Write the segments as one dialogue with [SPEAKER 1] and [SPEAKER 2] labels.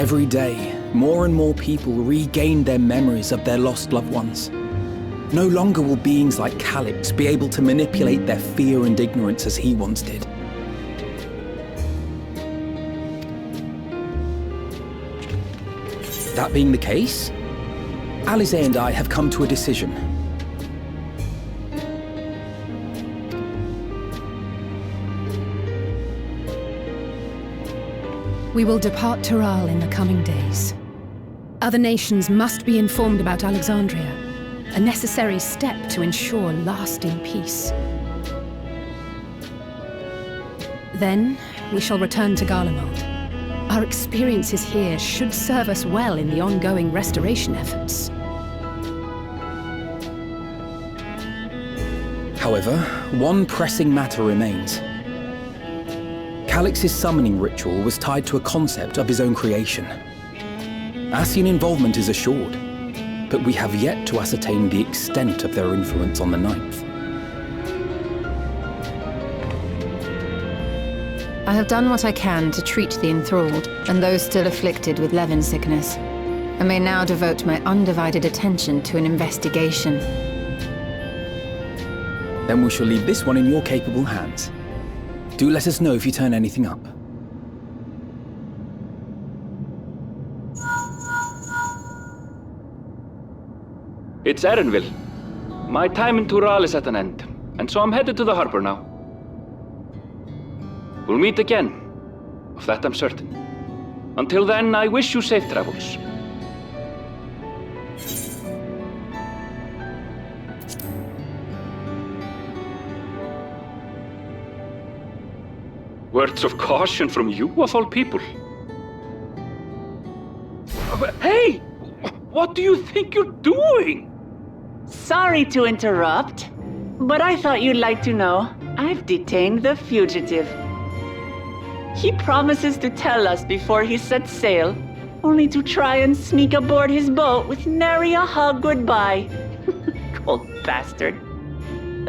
[SPEAKER 1] Every day, more and more people regain their memories of their lost loved ones. No longer will beings like Calyx be able to manipulate their fear and ignorance as he once did. That being the case, Alize and I have come to a decision.
[SPEAKER 2] We will depart Tural in the coming days. Other nations must be informed about Alexandria, a necessary step to ensure lasting peace. Then, we shall return to Garlemald. Our experiences here should serve us well in the ongoing restoration efforts.
[SPEAKER 1] However, one pressing matter remains. Calyx's summoning ritual was tied to a concept of his own creation. Ascian involvement is assured, but we have yet to ascertain the extent of their influence on the Ninth.
[SPEAKER 3] I have done what I can to treat the enthralled and those still afflicted with Levin sickness. I may now devote my undivided attention to an investigation.
[SPEAKER 1] Then we shall leave this one in your capable hands. Do let us know if you turn anything up.
[SPEAKER 4] It's Erenville. My time in Tural is at an end, and so I'm headed to the harbor now. We'll meet again, of that I'm certain. Until then, I wish you safe travels. Words of caution from you, of all people. Hey! What do you think you're doing?
[SPEAKER 5] Sorry to interrupt, but I thought you'd like to know I've detained the fugitive. He promises to tell us before he sets sail, only to try and sneak aboard his boat with nary a hug goodbye. Cold bastard.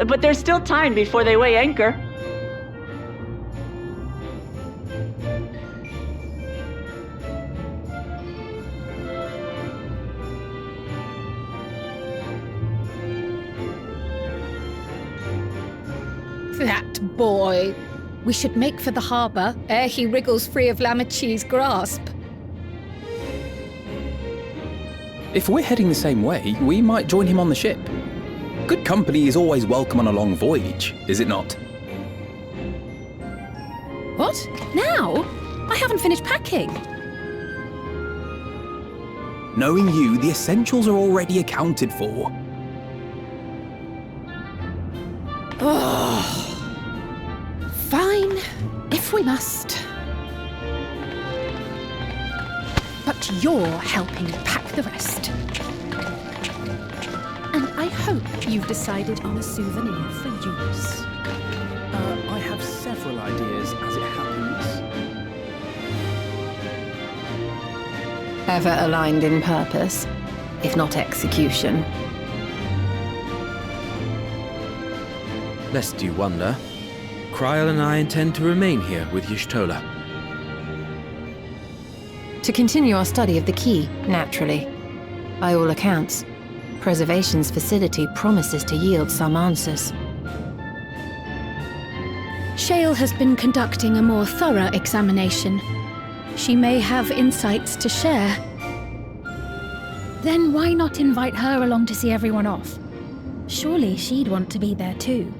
[SPEAKER 5] But there's still time before they weigh anchor.
[SPEAKER 2] That boy! We should make for the harbor ere he wriggles free of Lamachi's grasp.
[SPEAKER 1] If we're heading the same way, we might join him on the ship. Good company is always welcome on a long voyage, is it not?
[SPEAKER 2] What? Now? I haven't finished packing.
[SPEAKER 1] Knowing you, the essentials are already accounted for.
[SPEAKER 2] Oh. Fine, if we must. But you're helping pack the rest. And I hope you've decided on a souvenir for use.
[SPEAKER 1] I have several ideas, as it happens.
[SPEAKER 3] Ever aligned in purpose, if not execution.
[SPEAKER 6] Lest you wonder, Kryl and I intend to remain here with Y'shtola.
[SPEAKER 3] To continue our study of the key, naturally. By all accounts, Preservation's facility promises to yield some answers.
[SPEAKER 2] Shale has been conducting a more thorough examination. She may have insights to share.
[SPEAKER 7] Then why not invite her along to see everyone off? Surely she'd want to be there too.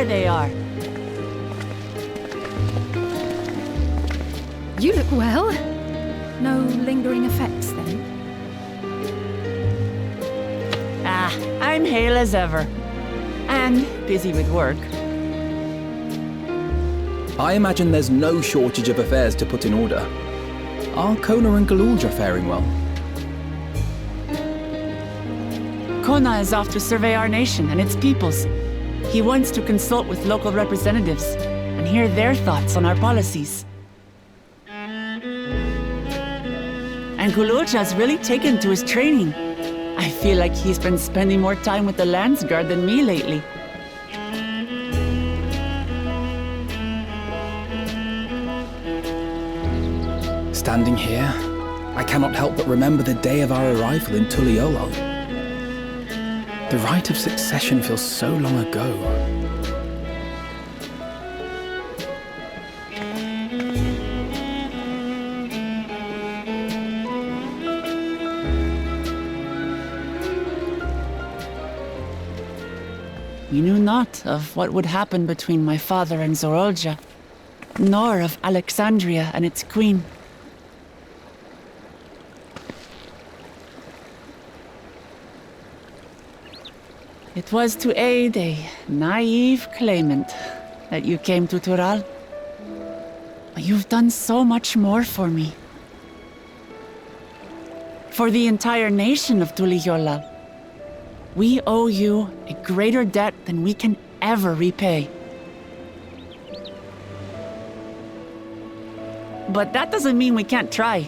[SPEAKER 5] There they are.
[SPEAKER 2] You look well. No lingering effects, then?
[SPEAKER 5] I'm hale as ever. And busy with work.
[SPEAKER 1] I imagine there's no shortage of affairs to put in order. Are Kona and Galulja faring well?
[SPEAKER 5] Kona is off to survey our nation and its peoples. He wants to consult with local representatives and hear their thoughts on our policies. And Galulja's really taken to his training. I feel like he's been spending more time with the Landsguard than me lately.
[SPEAKER 1] Standing here, I cannot help but remember the day of our arrival in Tuliolo. The rite of succession feels so long ago.
[SPEAKER 5] We knew not of what would happen between my father and Zorolja, nor of Alexandria and its queen. It was to aid a naive claimant that you came to Tural. But you've done so much more for me. For the entire nation of Tuliyollal. We owe you a greater debt than we can ever repay. But that doesn't mean we can't try.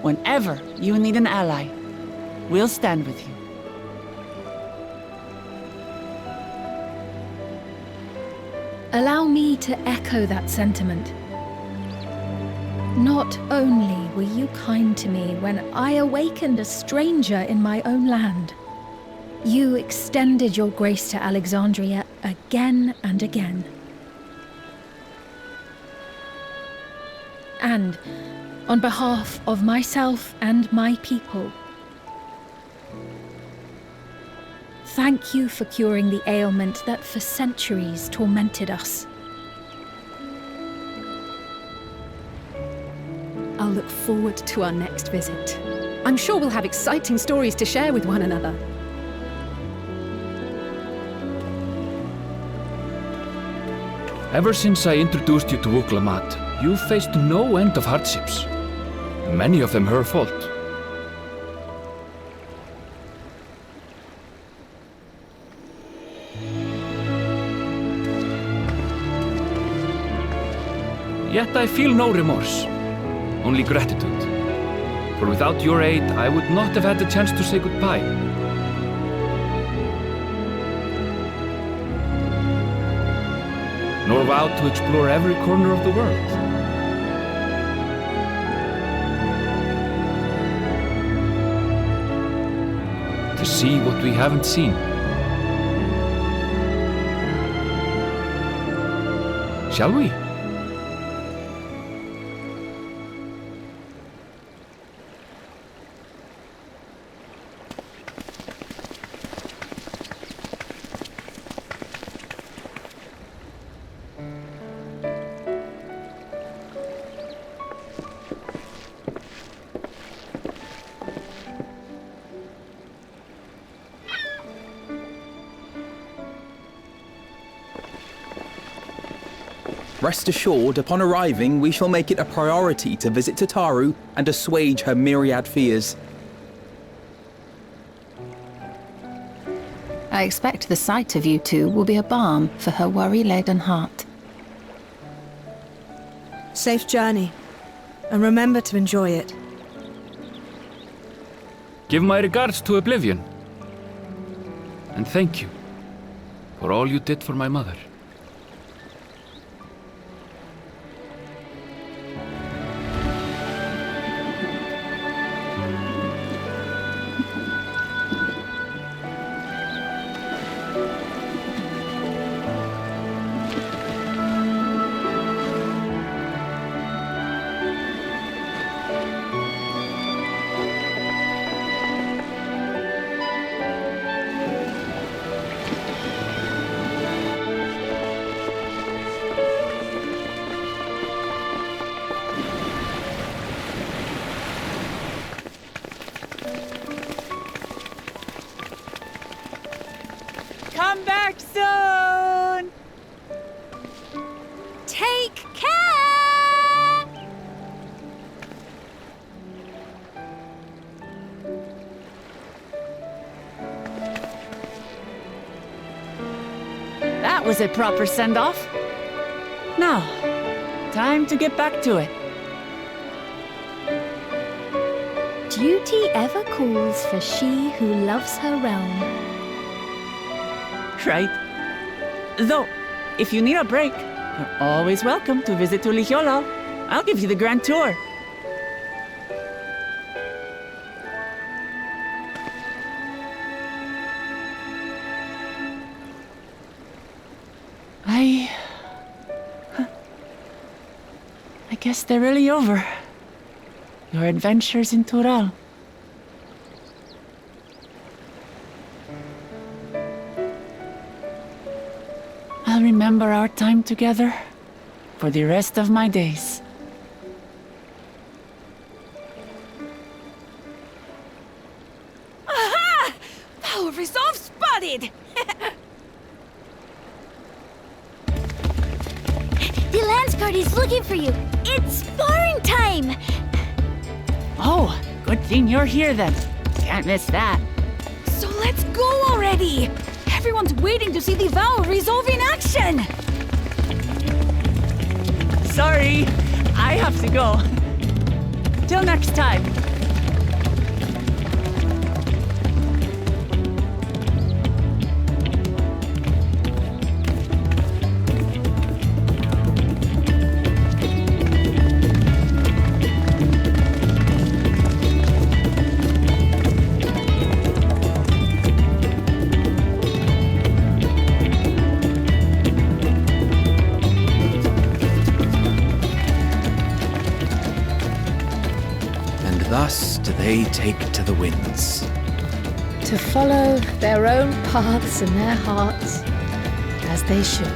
[SPEAKER 5] Whenever you need an ally, we'll stand with you.
[SPEAKER 7] Allow me to echo that sentiment. Not only were you kind to me when I awakened a stranger in my own land, you extended your grace to Alexandria again and again. And on behalf of myself and my people, thank you for curing the ailment that for centuries tormented us.
[SPEAKER 2] I'll look forward to our next visit. I'm sure we'll have exciting stories to share with one another.
[SPEAKER 4] Ever since I introduced you to Uklamat, you've faced no end of hardships. Many of them her fault. Yet I feel no remorse, only gratitude. For without your aid, I would not have had the chance to say goodbye. Nor vowed to explore every corner of the world. To see what we haven't seen. Shall we?
[SPEAKER 1] Rest assured, upon arriving, we shall make it a priority to visit Tataru and assuage her myriad fears.
[SPEAKER 3] I expect the sight of you two will be a balm for her worry-laden heart.
[SPEAKER 8] Safe journey, and remember to enjoy it.
[SPEAKER 4] Give my regards to Oblivion. And thank you for all you did for my mother.
[SPEAKER 5] That was a proper send-off. Now, time to get back to it.
[SPEAKER 7] Duty ever calls for she who loves her realm.
[SPEAKER 5] Right. Though, if you need a break, you're always welcome to visit Tulijola. I'll give you the grand tour. I guess they're really over. Your adventures in Tural. I'll remember our time together for the rest of my days.
[SPEAKER 9] Aha! Power resolve spotted!
[SPEAKER 10] The Lance Party's looking for you. It's sparring time!
[SPEAKER 5] Oh, good thing you're here then. Can't miss that.
[SPEAKER 9] So let's go already! Everyone's waiting to see the Vow resolve in action!
[SPEAKER 5] Sorry, I have to go. Till next time.
[SPEAKER 1] Thus do they take to the winds.
[SPEAKER 2] To follow their own paths in their hearts, as they should.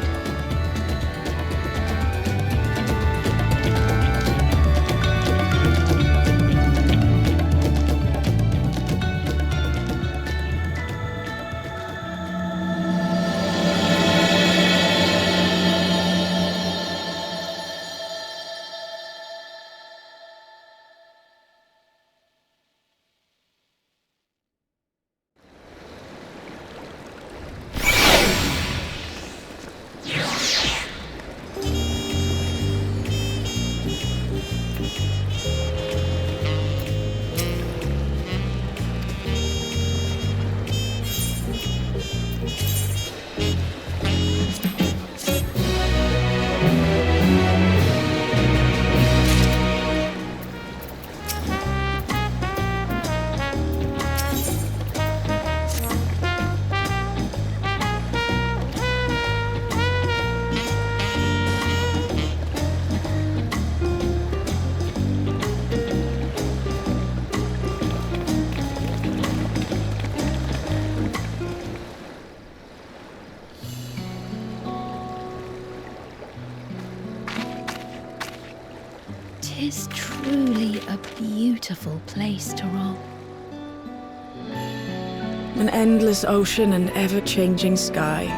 [SPEAKER 7] Tis truly a beautiful place to roam.
[SPEAKER 8] An endless ocean and ever-changing sky.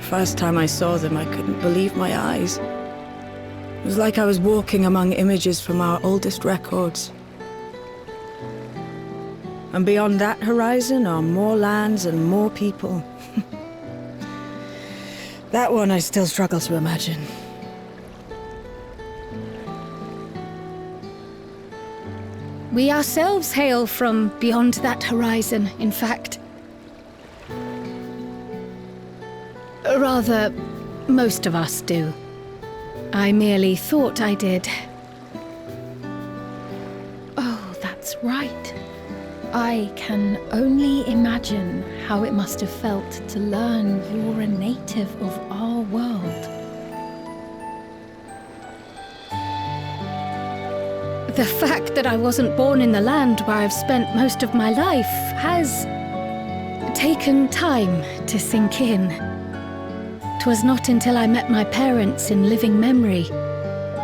[SPEAKER 8] First time I saw them, I couldn't believe my eyes. It was like I was walking among images from our oldest records. And beyond that horizon are more lands and more people. That one I still struggle to imagine.
[SPEAKER 2] We ourselves hail from beyond that horizon, in fact. Rather, most of us do. I merely thought I did.
[SPEAKER 7] Oh, that's right. I can only imagine how it must have felt to learn you're a native of our world.
[SPEAKER 2] The fact that I wasn't born in the land where I've spent most of my life has taken time to sink in. 'Twas not until I met my parents in living memory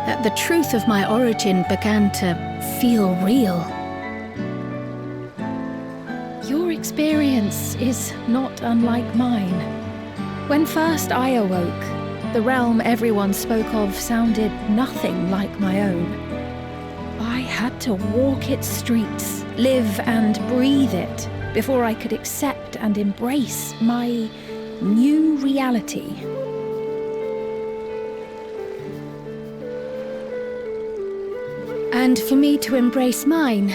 [SPEAKER 2] that the truth of my origin began to feel real.
[SPEAKER 7] Your experience is not unlike mine. When first I awoke, the realm everyone spoke of sounded nothing like my own. I had to walk its streets, live and breathe it, before I could accept and embrace my new reality.
[SPEAKER 2] And for me to embrace mine,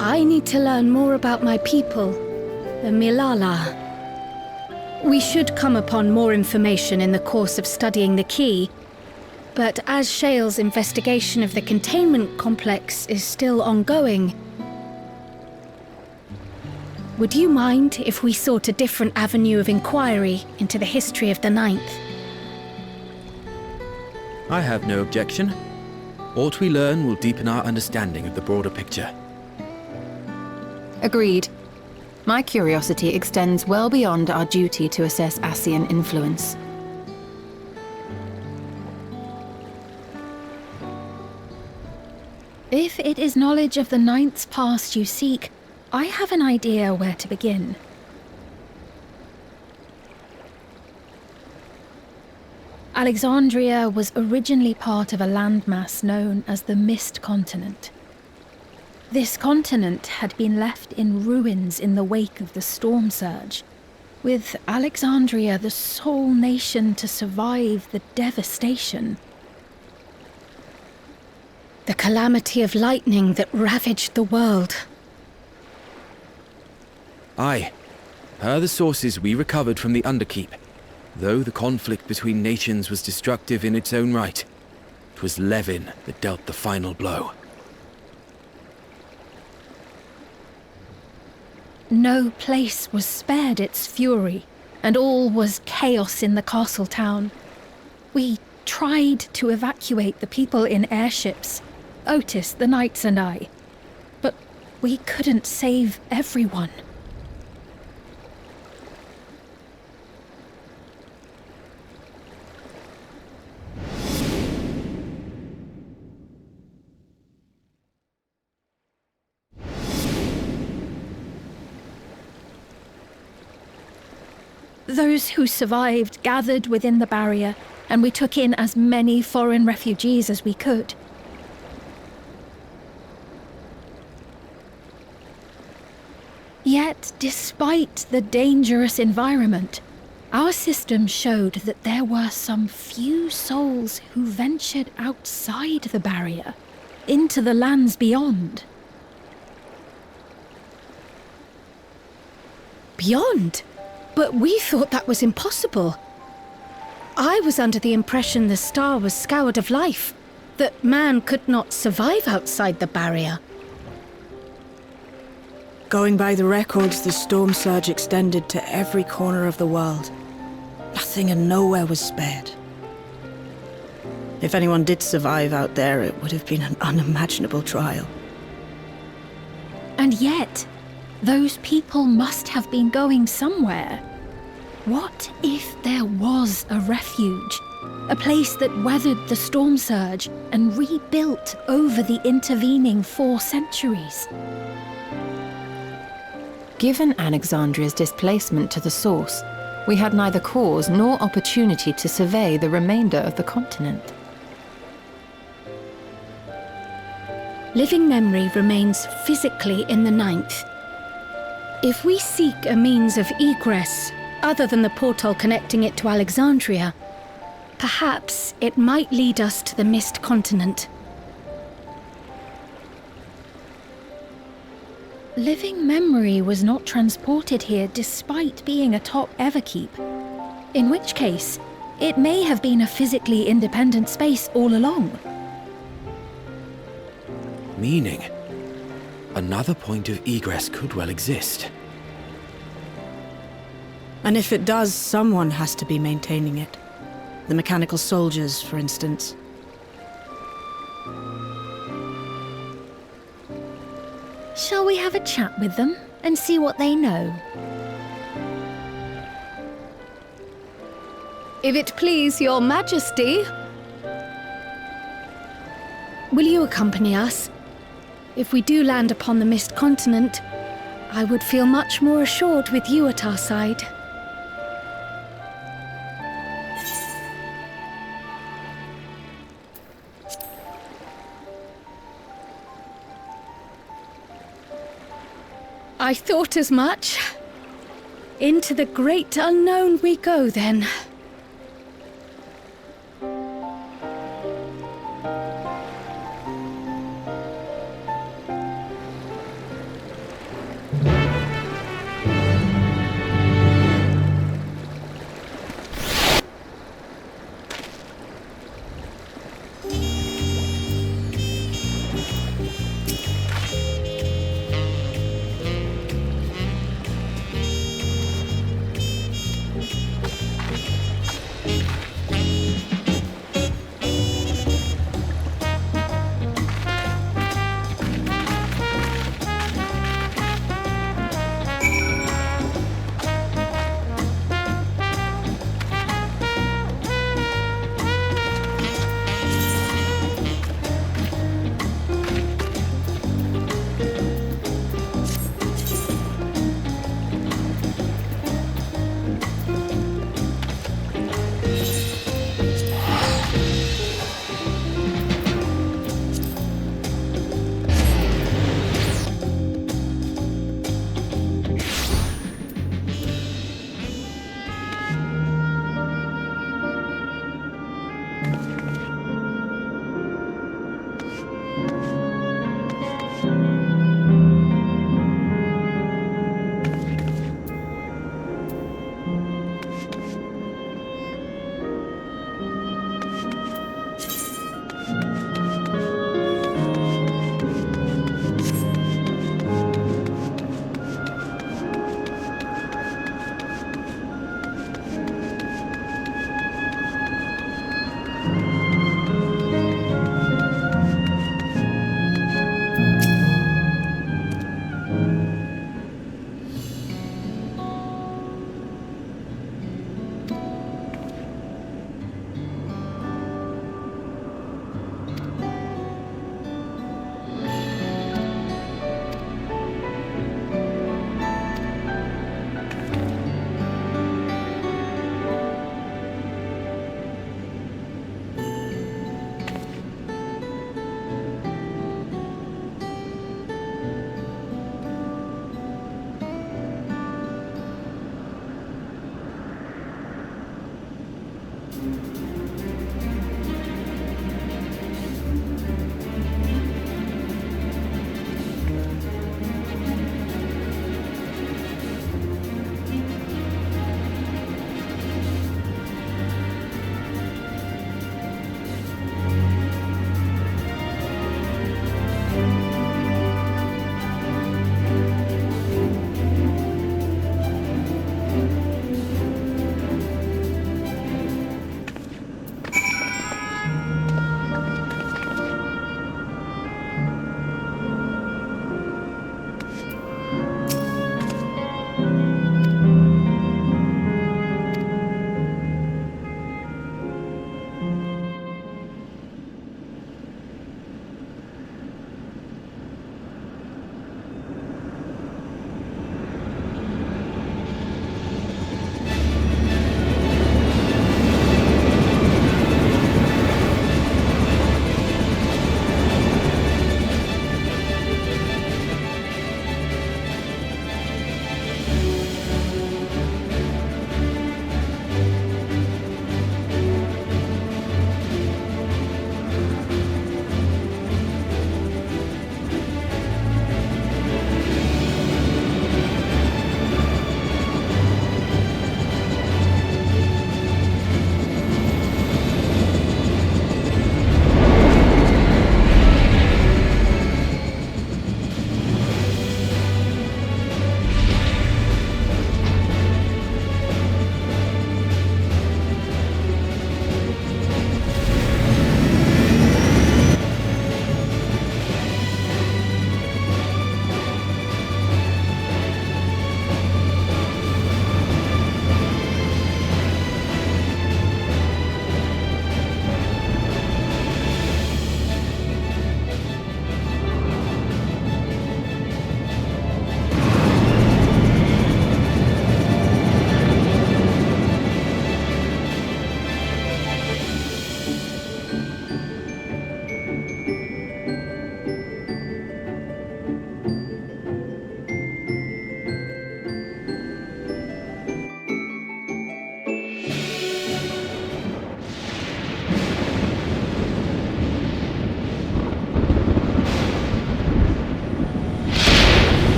[SPEAKER 2] I need to learn more about my people, the Milala. We should come upon more information in the course of studying the key, but as Shale's investigation of the containment complex is still ongoing, would you mind if we sought a different avenue of inquiry into the history of the Ninth?
[SPEAKER 6] I have no objection. What we learn will deepen our understanding of the broader picture.
[SPEAKER 3] Agreed. My curiosity extends well beyond our duty to assess Ascian influence.
[SPEAKER 7] If it is knowledge of the Ninth's past you seek, I have an idea where to begin. Alexandria was originally part of a landmass known as the Mist Continent. This continent had been left in ruins in the wake of the storm surge, with Alexandria the sole nation to survive the devastation.
[SPEAKER 2] The calamity of lightning that ravaged the world.
[SPEAKER 6] Aye. Per the sources we recovered from the Underkeep, though the conflict between nations was destructive in its own right, it was Levin that dealt the final blow.
[SPEAKER 7] No place was spared its fury, and all was chaos in the castle town. We tried to evacuate the people in airships, Otis, the knights and I, but we couldn't save everyone. Those who survived gathered within the barrier, and we took in as many foreign refugees as we could. Yet, despite the dangerous environment, our system showed that there were some few souls who ventured outside the barrier, into the lands beyond.
[SPEAKER 2] Beyond? But we thought that was impossible. I was under the impression the star was scoured of life, that man could not survive outside the barrier.
[SPEAKER 8] Going by the records, the storm surge extended to every corner of the world. Nothing and nowhere was spared. If anyone did survive out there, it would have been an unimaginable trial.
[SPEAKER 7] And yet, those people must have been going somewhere. What if there was a refuge? A place that weathered the storm surge and rebuilt over the intervening 4 centuries?
[SPEAKER 3] Given Alexandria's displacement to the source, we had neither cause nor opportunity to survey the remainder of the continent.
[SPEAKER 2] Living memory remains physically in the Ninth. If we seek a means of egress, other than the portal connecting it to Alexandria, perhaps it might lead us to the Mist Continent.
[SPEAKER 7] Living memory was not transported here despite being a top Everkeep. In which case, it may have been a physically independent space all along.
[SPEAKER 6] Meaning, another point of egress could well exist.
[SPEAKER 8] And if it does, someone has to be maintaining it. The mechanical soldiers, for instance.
[SPEAKER 7] Shall we have a chat with them and see what they know?
[SPEAKER 2] If it please your majesty. Will you accompany us? If we do land upon the Mist Continent, I would feel much more assured with you at our side. I thought as much. Into the great unknown we go, then.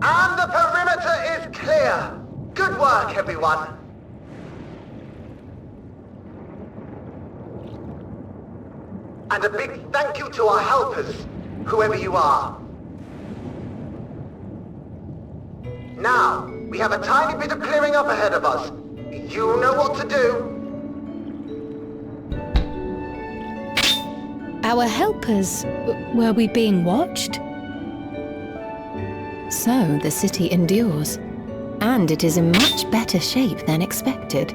[SPEAKER 11] And the perimeter is clear. Good work, everyone. And a big thank you to our helpers, whoever you are. Now, we have a tiny bit of clearing up ahead of us. You know what to do.
[SPEAKER 2] Our helpers, were we being watched?
[SPEAKER 3] So the city endures, and it is in much better shape than expected.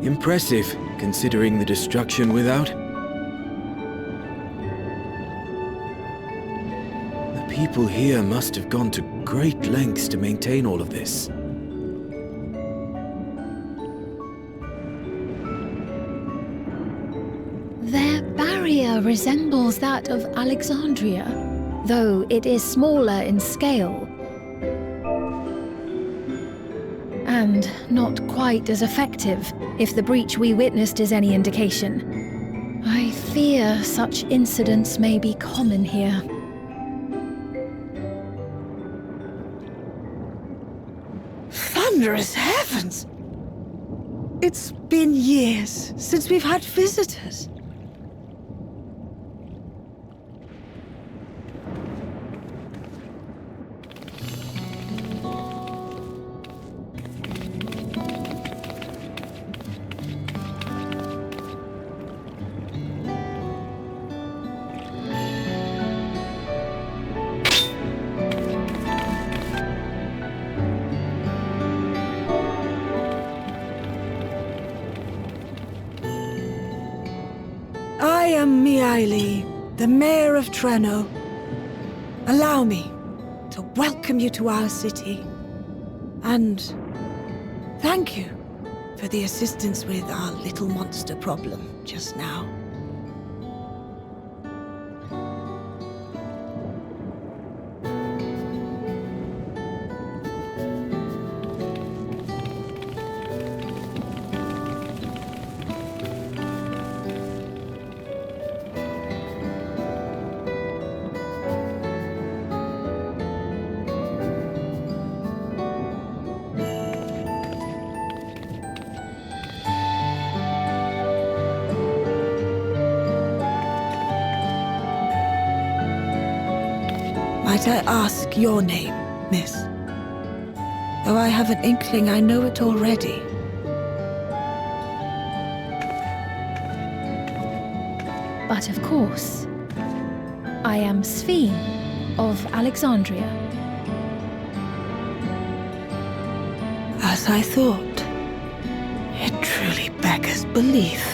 [SPEAKER 6] Impressive, considering the destruction without. The people here must have gone to great lengths to maintain all of this.
[SPEAKER 2] Their barrier resembles that of Alexandria, though it is smaller in scale. And not quite as effective, if the breach we witnessed is any indication. I fear such incidents may be common here.
[SPEAKER 8] Thunderous heavens! It's been years since we've had visitors. I am Miaili, the Mayor of Treno. Allow me to welcome you to our city. And thank you for the assistance with our little monster problem just now. Might I ask your name, miss? Though I have an inkling I know it already.
[SPEAKER 7] But of course, I am Sphene of Alexandria.
[SPEAKER 8] As I thought. It truly beggars belief.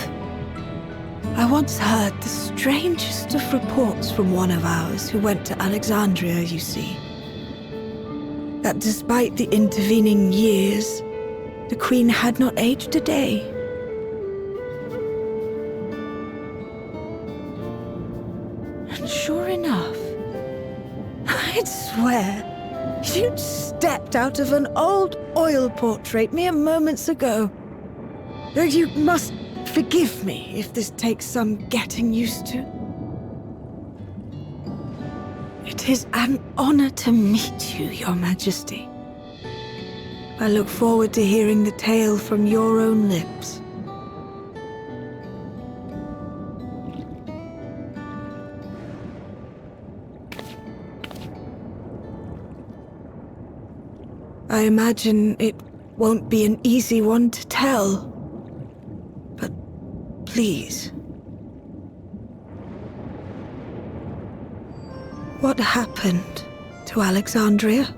[SPEAKER 8] I once heard the strangest of reports from one of ours who went to Alexandria, you see. That despite the intervening years, the Queen had not aged a day. And sure enough, I'd swear you'd stepped out of an old oil portrait mere moments ago. Though you must forgive me if this takes some getting used to. It is an honor to meet you, Your Majesty. I look forward to hearing the tale from your own lips. I imagine it won't be an easy one to tell. But please. What happened to Alexandria?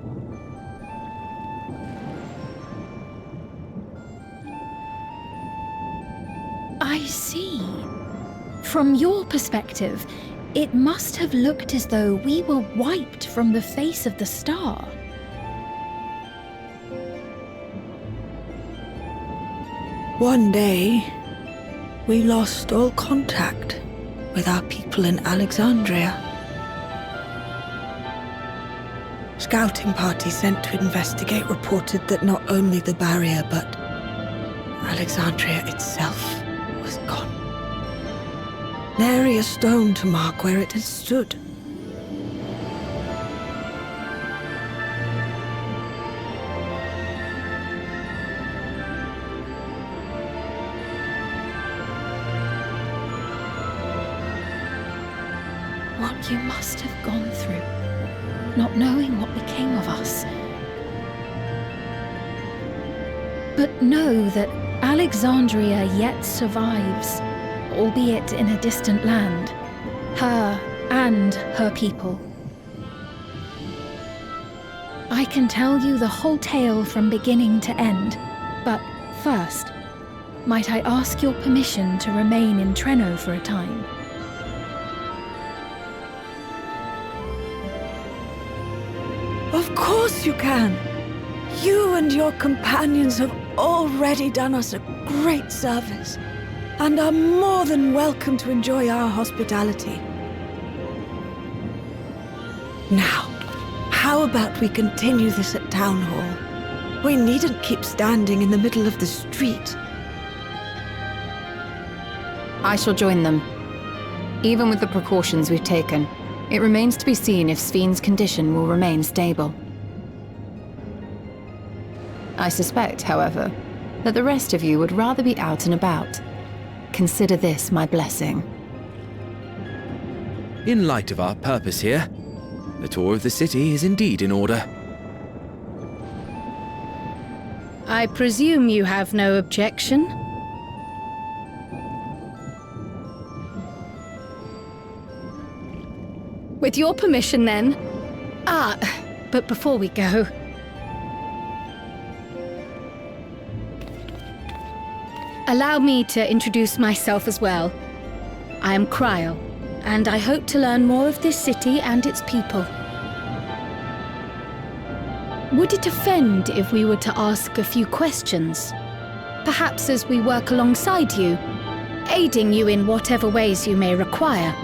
[SPEAKER 7] I see. From your perspective, it must have looked as though we were wiped from the face of the star.
[SPEAKER 8] One day, we lost all contact with our people in Alexandria. Scouting party sent to investigate reported that not only the barrier, but Alexandria itself was gone. Nary a stone to mark where it had stood.
[SPEAKER 7] What you must have gone through, not knowing what became of us. But know that Alexandria yet survives, albeit in a distant land. Her and her people. I can tell you the whole tale from beginning to end, but first, might I ask your permission to remain in Treno for a time?
[SPEAKER 8] Of course you can. You and your companions have already done us a great service, and are more than welcome to enjoy our hospitality. Now, how about we continue this at Town Hall? We needn't keep standing in the middle of the street.
[SPEAKER 3] I shall join them. Even with the precautions we've taken, it remains to be seen if Sphene's condition will remain stable. I suspect, however, that the rest of you would rather be out and about. Consider this my blessing.
[SPEAKER 6] In light of our purpose here, the tour of the city is indeed in order.
[SPEAKER 2] I presume you have no objection? With your permission, then. But before we go... allow me to introduce myself as well. I am Cryle, and I hope to learn more of this city and its people. Would it offend if we were to ask a few questions? Perhaps as we work alongside you, aiding you in whatever ways you may require.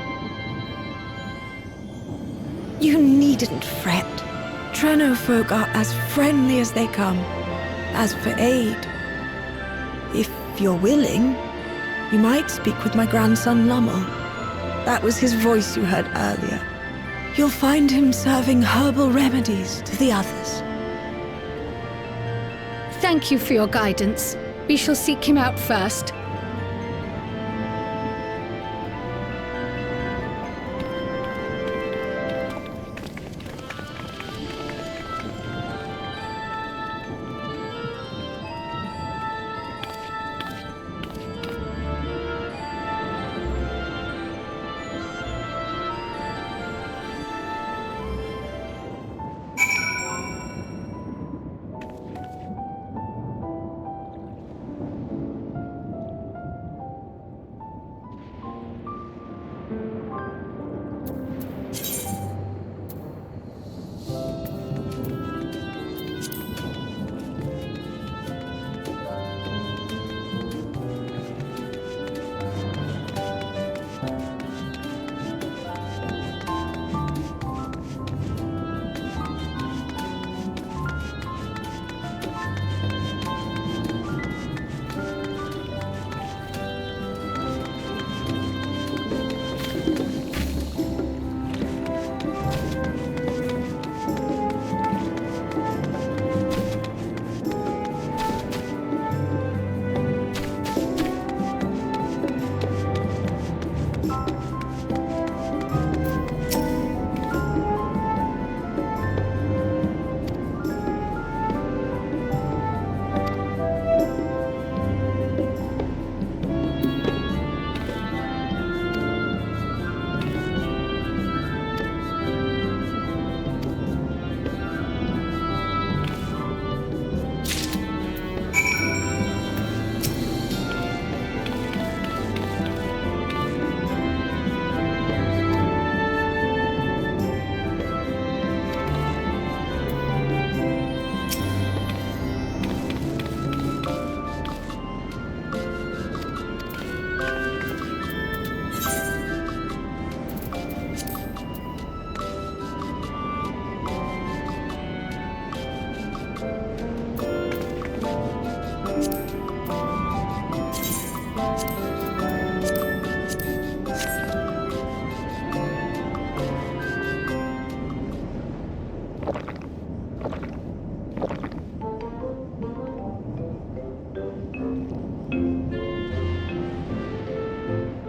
[SPEAKER 8] You needn't fret. Treno folk are as friendly as they come. As for aid, if you're willing, you might speak with my grandson Lummel. That was his voice you heard earlier. You'll find him serving herbal remedies to the others.
[SPEAKER 2] Thank you for your guidance. We shall seek him out first.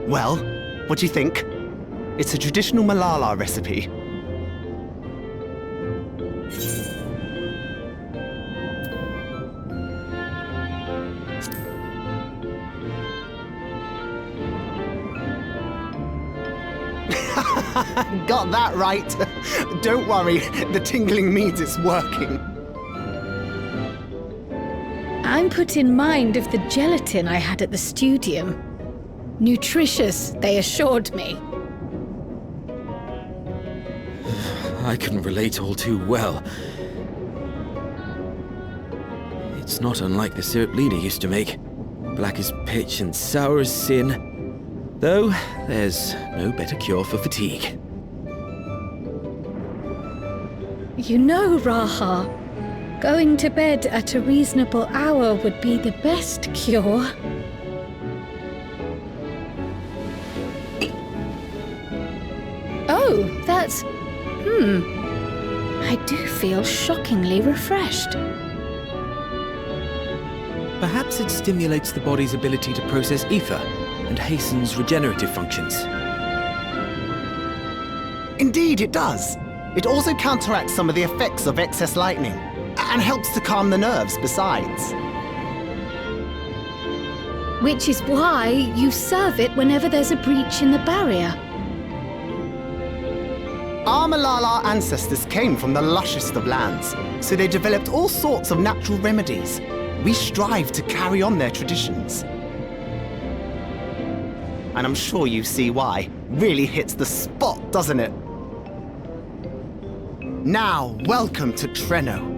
[SPEAKER 12] Well, what do you think? It's a traditional Malala recipe. Got that right. Don't worry, the tingling means it's working.
[SPEAKER 2] I'm put in mind of the gelatin I had at the studium. Nutritious, they assured me.
[SPEAKER 6] I can relate all too well. It's not unlike the syrup Lena used to make. Black as pitch and sour as sin. Though, there's no better cure for fatigue.
[SPEAKER 2] You know, Raha, going to bed at a reasonable hour would be the best cure. Oh, that's... I do feel shockingly refreshed.
[SPEAKER 6] Perhaps it stimulates the body's ability to process ether and hastens regenerative functions.
[SPEAKER 12] Indeed, it does. It also counteracts some of the effects of excess lightning, and helps to calm the nerves besides.
[SPEAKER 2] Which is why you serve it whenever there's a breach in the barrier.
[SPEAKER 12] Our Malala ancestors came from the lushest of lands, so they developed all sorts of natural remedies. We strive to carry on their traditions. And I'm sure you see why. Really hits the spot, doesn't it? Now, welcome to Treno.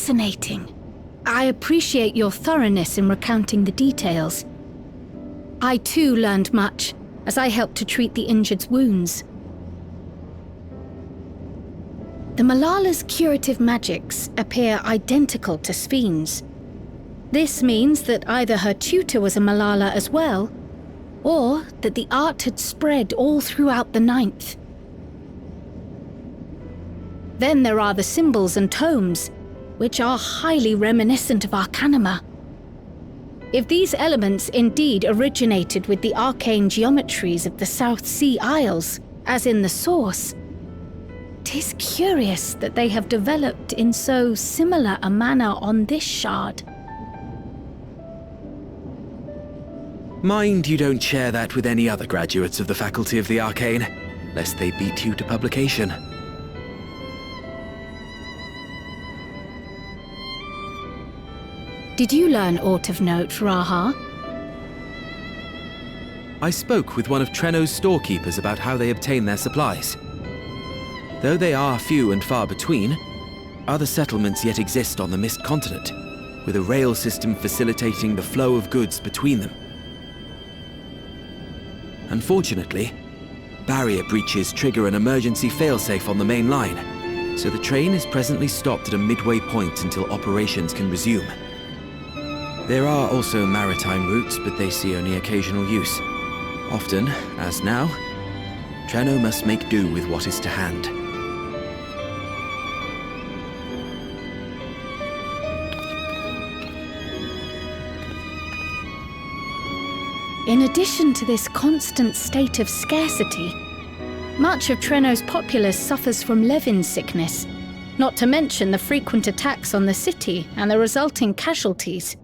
[SPEAKER 2] fascinating. I appreciate your thoroughness in recounting the details. I too learned much as I helped to treat the injured's wounds. The Malala's curative magics appear identical to Spheen's. This means that either her tutor was a Malala as well, or that the art had spread all throughout the Ninth. Then there are the symbols and tomes, which are highly reminiscent of Arcanima. If these elements indeed originated with the arcane geometries of the South Sea Isles, as in the source, 'tis curious that they have developed in so similar a manner on this shard.
[SPEAKER 6] Mind you don't share that with any other graduates of the Faculty of the Arcane, lest they beat you to publication.
[SPEAKER 2] Did you learn aught of note, Raha?
[SPEAKER 6] I spoke with one of Trenno's storekeepers about how they obtain their supplies. Though they are few and far between, other settlements yet exist on the Mist Continent, with a rail system facilitating the flow of goods between them. Unfortunately, barrier breaches trigger an emergency failsafe on the main line, so the train is presently stopped at a midway point until operations can resume. There are also maritime routes, but they see only occasional use. Often, as now, Trenno must make do with what is to hand.
[SPEAKER 2] In addition to this constant state of scarcity, much of Trenno's populace suffers from Levin sickness, not to mention the frequent attacks on the city and the resulting casualties.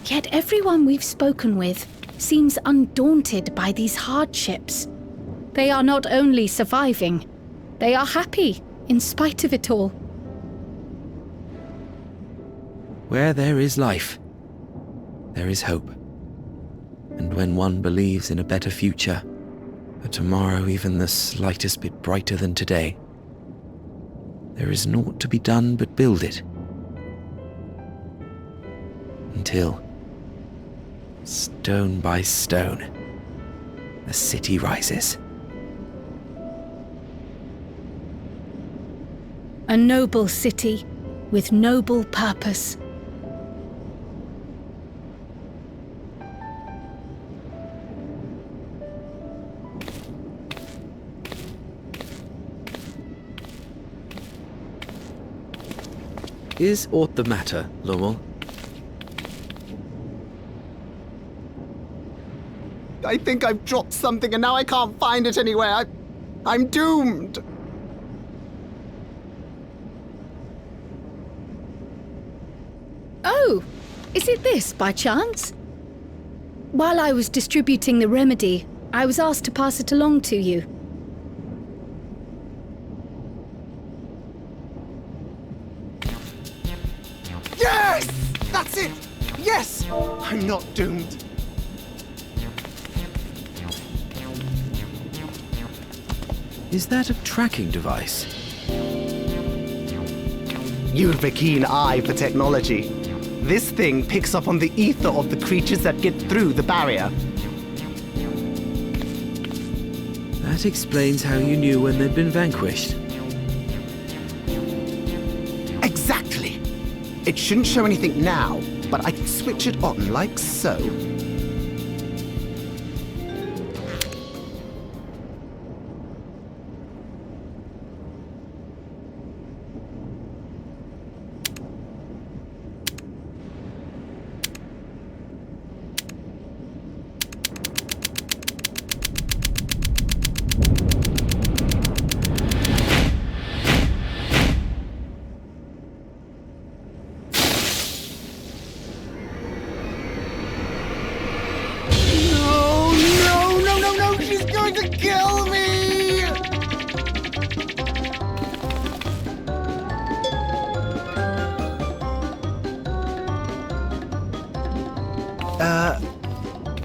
[SPEAKER 2] Yet everyone we've spoken with seems undaunted by these hardships. They are not only surviving, they are happy in spite of it all.
[SPEAKER 6] Where there is life, there is hope. And when one believes in a better future, a tomorrow even the slightest bit brighter than today, there is naught to be done but build it. Until, stone by stone, the city rises.
[SPEAKER 2] A noble city with noble purpose.
[SPEAKER 6] Is aught the matter, Lowell?
[SPEAKER 12] I think I've dropped something and now I can't find it anywhere. I'm doomed.
[SPEAKER 2] Oh, is it this by chance? While I was distributing the remedy, I was asked to pass it along to you.
[SPEAKER 12] Yes! That's it! Yes! I'm not doomed.
[SPEAKER 6] Is that a tracking device?
[SPEAKER 12] You've a keen eye for technology. This thing picks up on the ether of the creatures that get through the barrier.
[SPEAKER 6] That explains how you knew when they'd been vanquished.
[SPEAKER 12] Exactly. It shouldn't show anything now, but I can switch it on like so.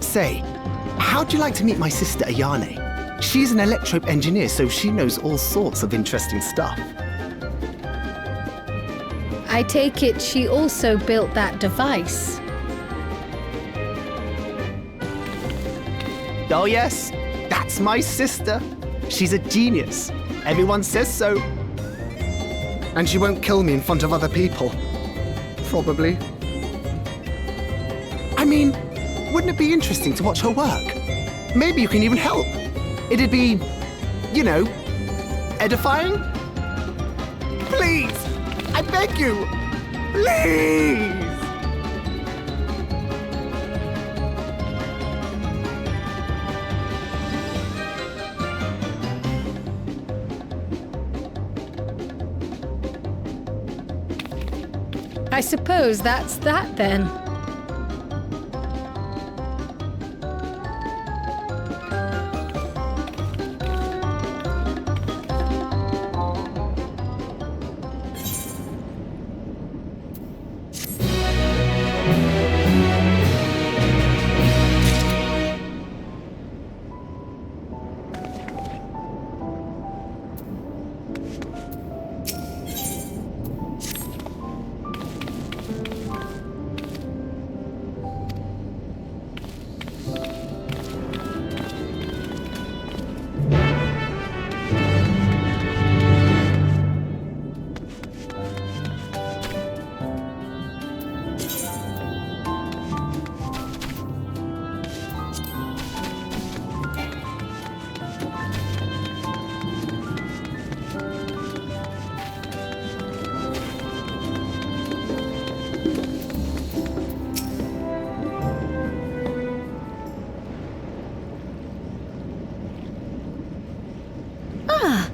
[SPEAKER 12] Say, how'd you like to meet my sister Ayane? She's an electrope engineer, so she knows all sorts of interesting stuff.
[SPEAKER 2] I take it she also built that device.
[SPEAKER 12] Oh yes, that's my sister. She's a genius. Everyone says so. And she won't kill me in front of other people. Probably. I mean, wouldn't it be interesting to watch her work? Maybe you can even help. It'd be, you know, edifying? Please! I beg you! Please!
[SPEAKER 2] I suppose that's that then.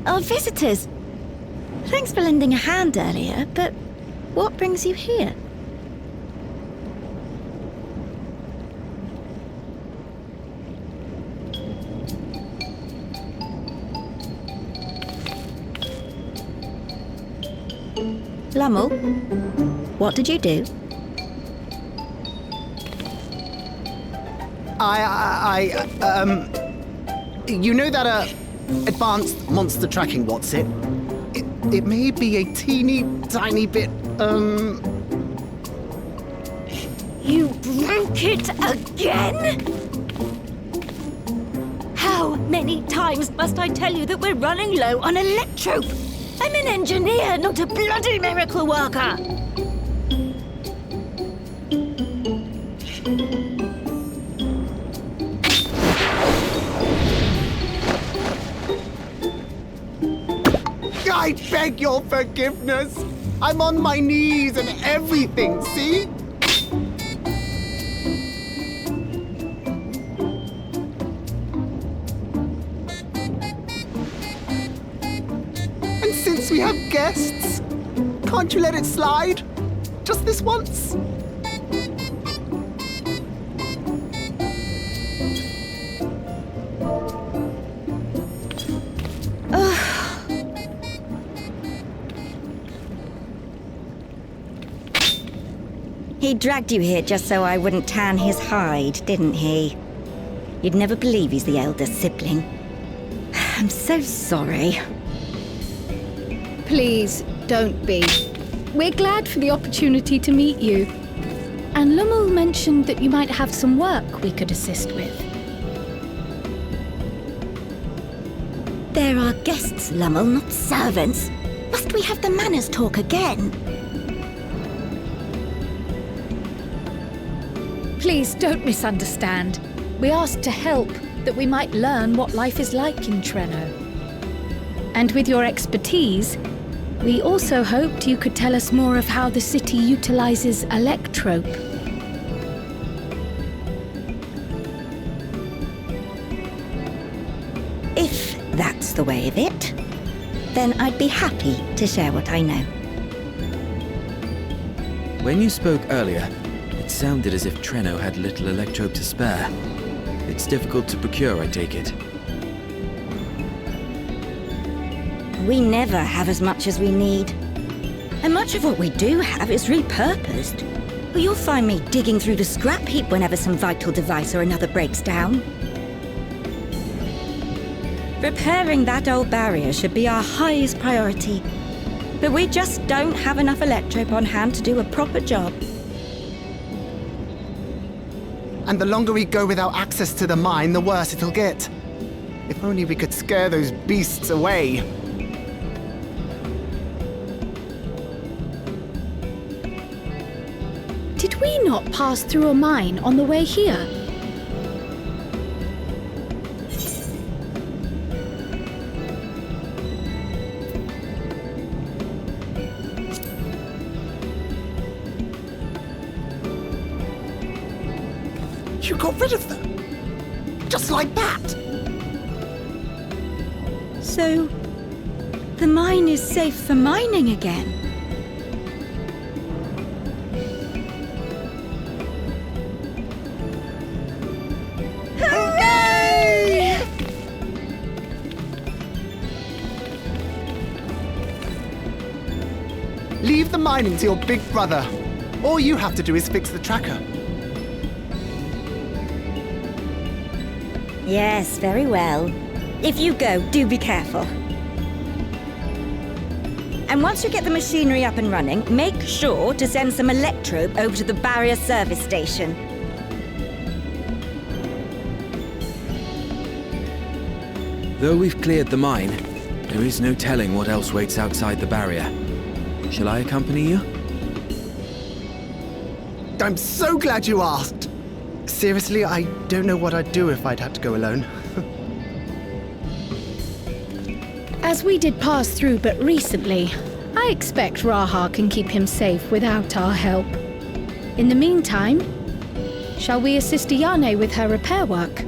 [SPEAKER 10] Our visitors. Thanks for lending a hand earlier, but what brings you here? Lummel, what did you do?
[SPEAKER 12] You know that, advanced monster tracking, what's it? It may be a teeny tiny bit,
[SPEAKER 10] You broke it again? How many times must I tell you that we're running low on electrope? I'm an engineer, not a bloody miracle worker!
[SPEAKER 12] I beg your forgiveness. I'm on my knees and everything, see? And since we have guests, can't you let it slide? Just this once?
[SPEAKER 10] He dragged you here just so I wouldn't tan his hide, didn't he? You'd never believe he's the elder sibling. I'm so sorry.
[SPEAKER 2] Please, don't be. We're glad for the opportunity to meet you. And Lummel mentioned that you might have some work we could assist with.
[SPEAKER 10] There are guests, Lummel, not servants. Must we have the manners talk again?
[SPEAKER 2] Please don't misunderstand. We asked to help, that we might learn what life is like in Treno. And with your expertise, we also hoped you could tell us more of how the city utilizes electrope.
[SPEAKER 10] If that's the way of it, then I'd be happy to share what I know.
[SPEAKER 6] When you spoke earlier, it sounded as if Treno had little electrope to spare. It's difficult to procure, I take it.
[SPEAKER 10] We never have as much as we need. And much of what we do have is repurposed. You'll find me digging through the scrap heap whenever some vital device or another breaks down. Repairing that old barrier should be our highest priority. But we just don't have enough electrope on hand to do a proper job.
[SPEAKER 12] And the longer we go without access to the mine, the worse it'll get. If only we could scare those beasts away.
[SPEAKER 2] Did we not pass through a mine on the way here?
[SPEAKER 12] You got rid of them! Just like that!
[SPEAKER 10] So, the mine is safe for mining again? Hooray!
[SPEAKER 12] Leave the mining to your big brother. All you have to do is fix the tracker.
[SPEAKER 10] Yes, very well. If you go, do be careful. And once you get the machinery up and running, make sure to send some electrope over to the barrier service station.
[SPEAKER 6] Though we've cleared the mine, there is no telling what else waits outside the barrier. Shall I accompany you?
[SPEAKER 12] I'm so glad you asked! Seriously, I don't know what I'd do if I'd had to go alone.
[SPEAKER 2] As we did pass through but recently, I expect Raha can keep him safe without our help. In the meantime, shall we assist Ayane with her repair work?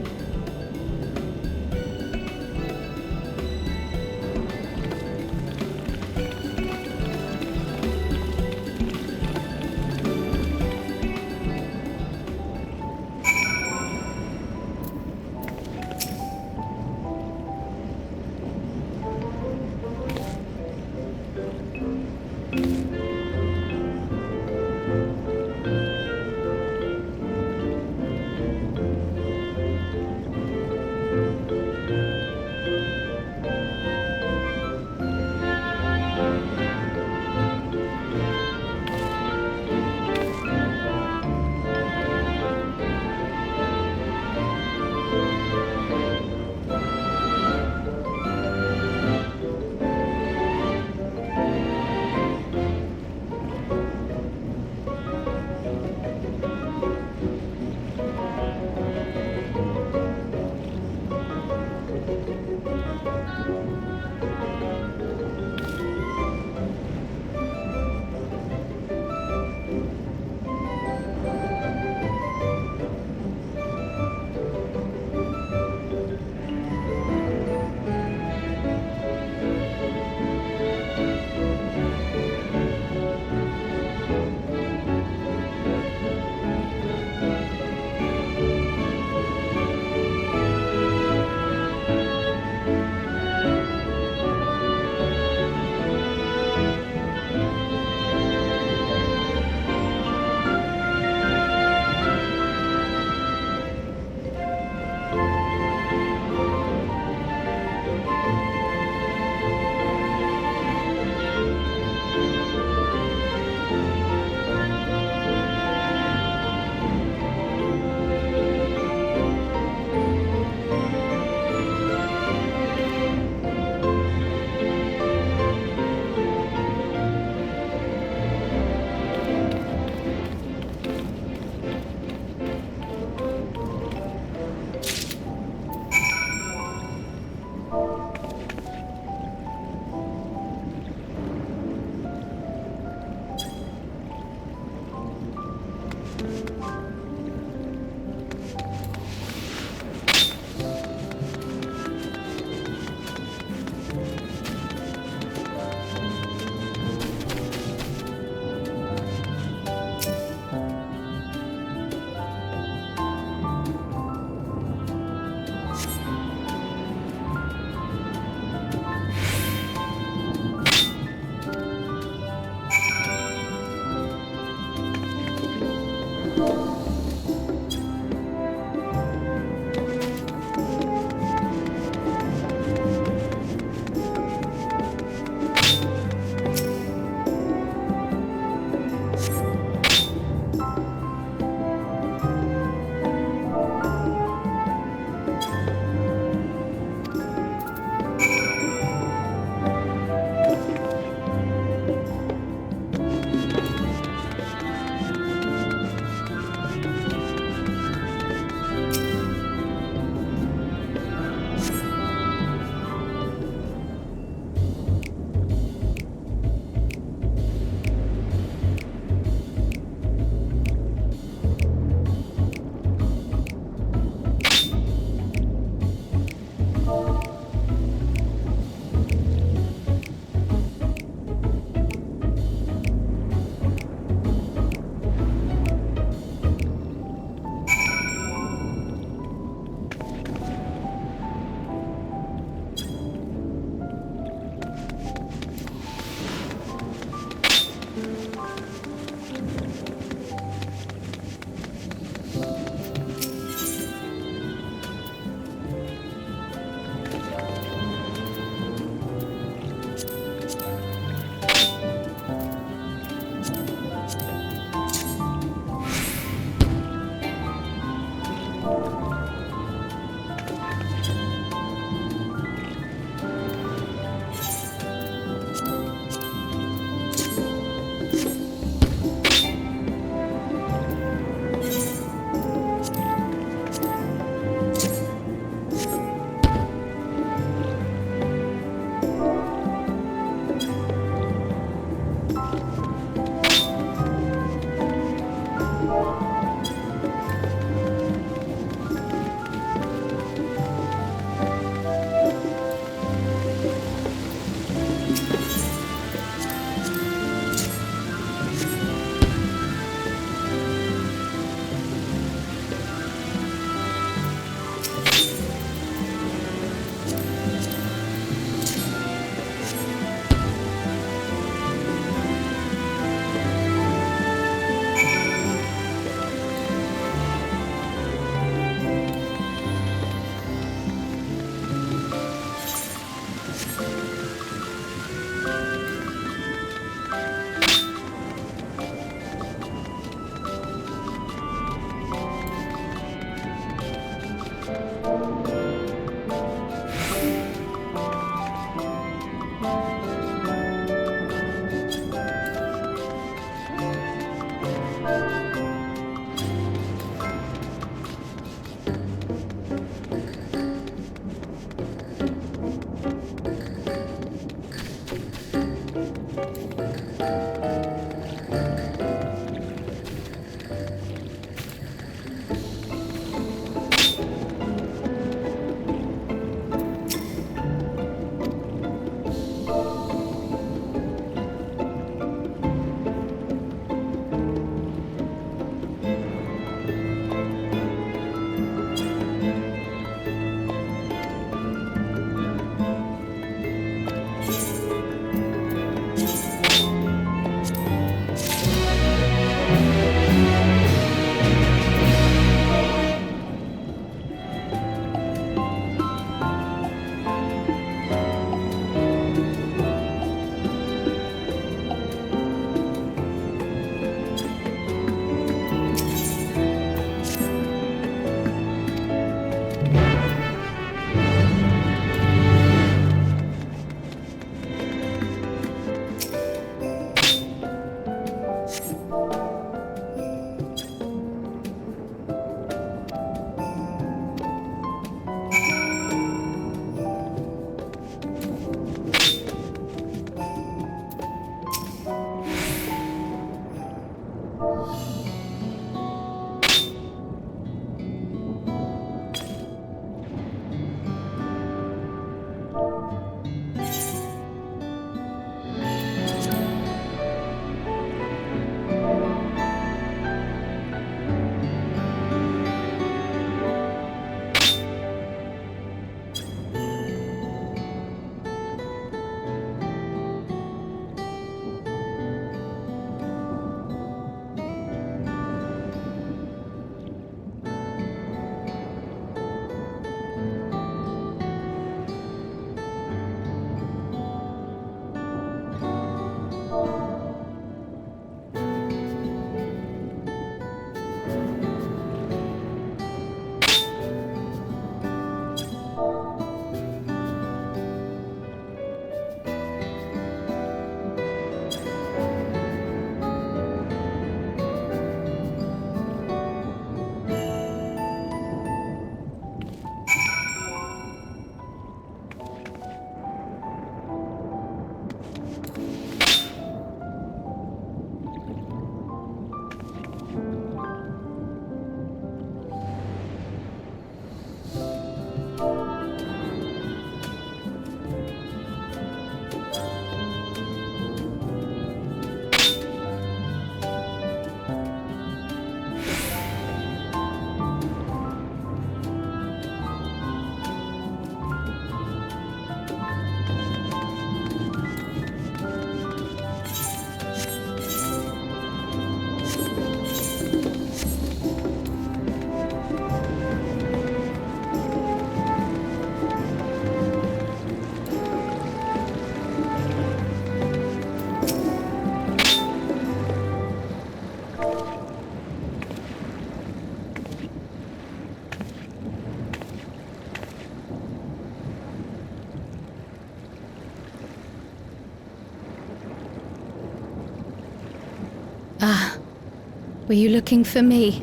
[SPEAKER 2] Were you looking for me?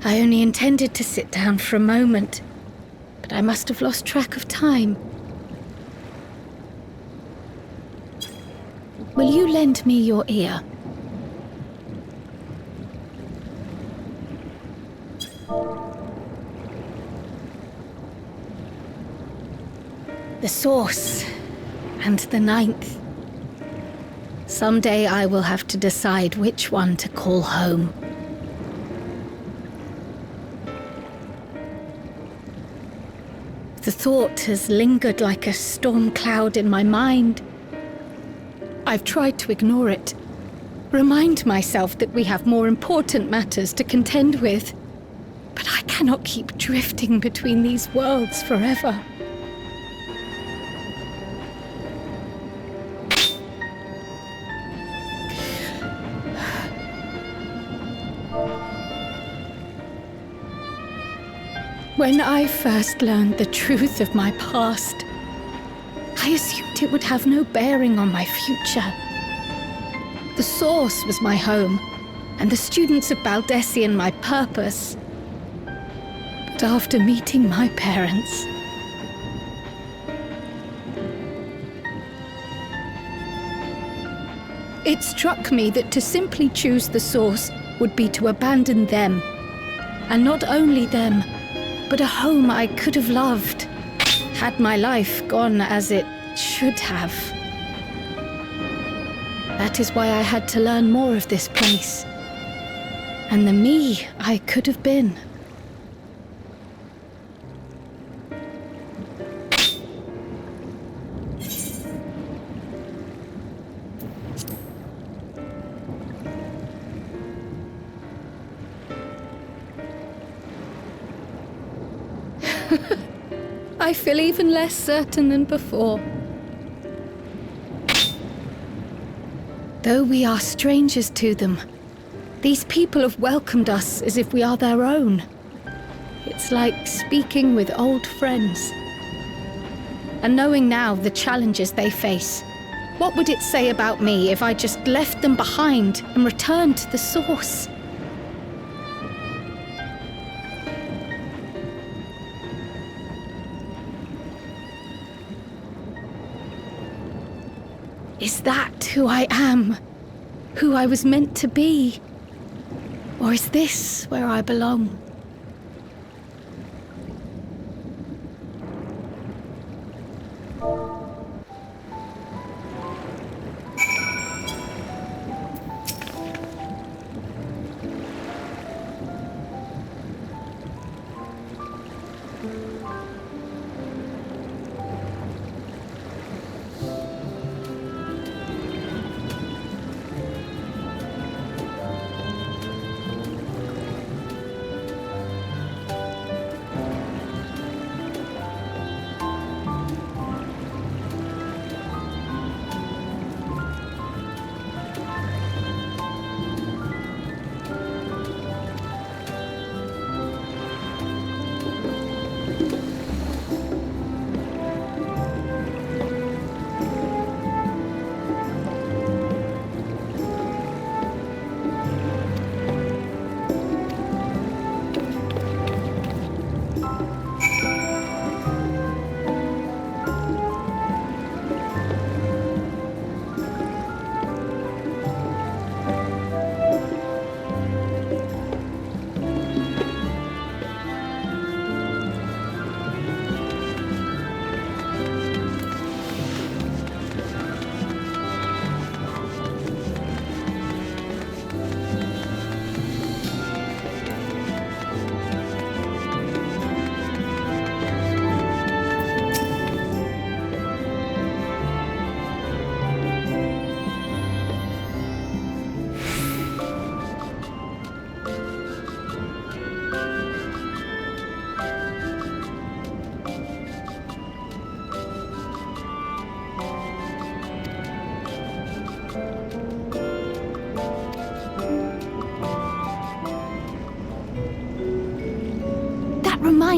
[SPEAKER 2] I only intended to sit down for a moment, but I must have lost track of time. Will you lend me your ear? The source and the ninth. Someday I will have to decide which one to call home. The thought has lingered like a storm cloud in my mind. I've tried to ignore it, remind myself that we have more important matters to contend with. But I cannot keep drifting between these worlds forever. When I first learned the truth of my past, I assumed it would have no bearing on my future. The source was my home, and the students of Baldessian my purpose. But after meeting my parents, it struck me that to simply choose the source would be to abandon them. And not only them, but a home I could have loved, had my life gone as it should have. That is why I had to learn more of this place, and the me I could have been. I feel even less certain than before. Though we are strangers to them, these people have welcomed us as if we are their own. It's like speaking with old friends. And knowing now the challenges they face, what would it say about me if I just left them behind and returned to the source? Is that who I am? Who I was meant to be? Or is this where I belong?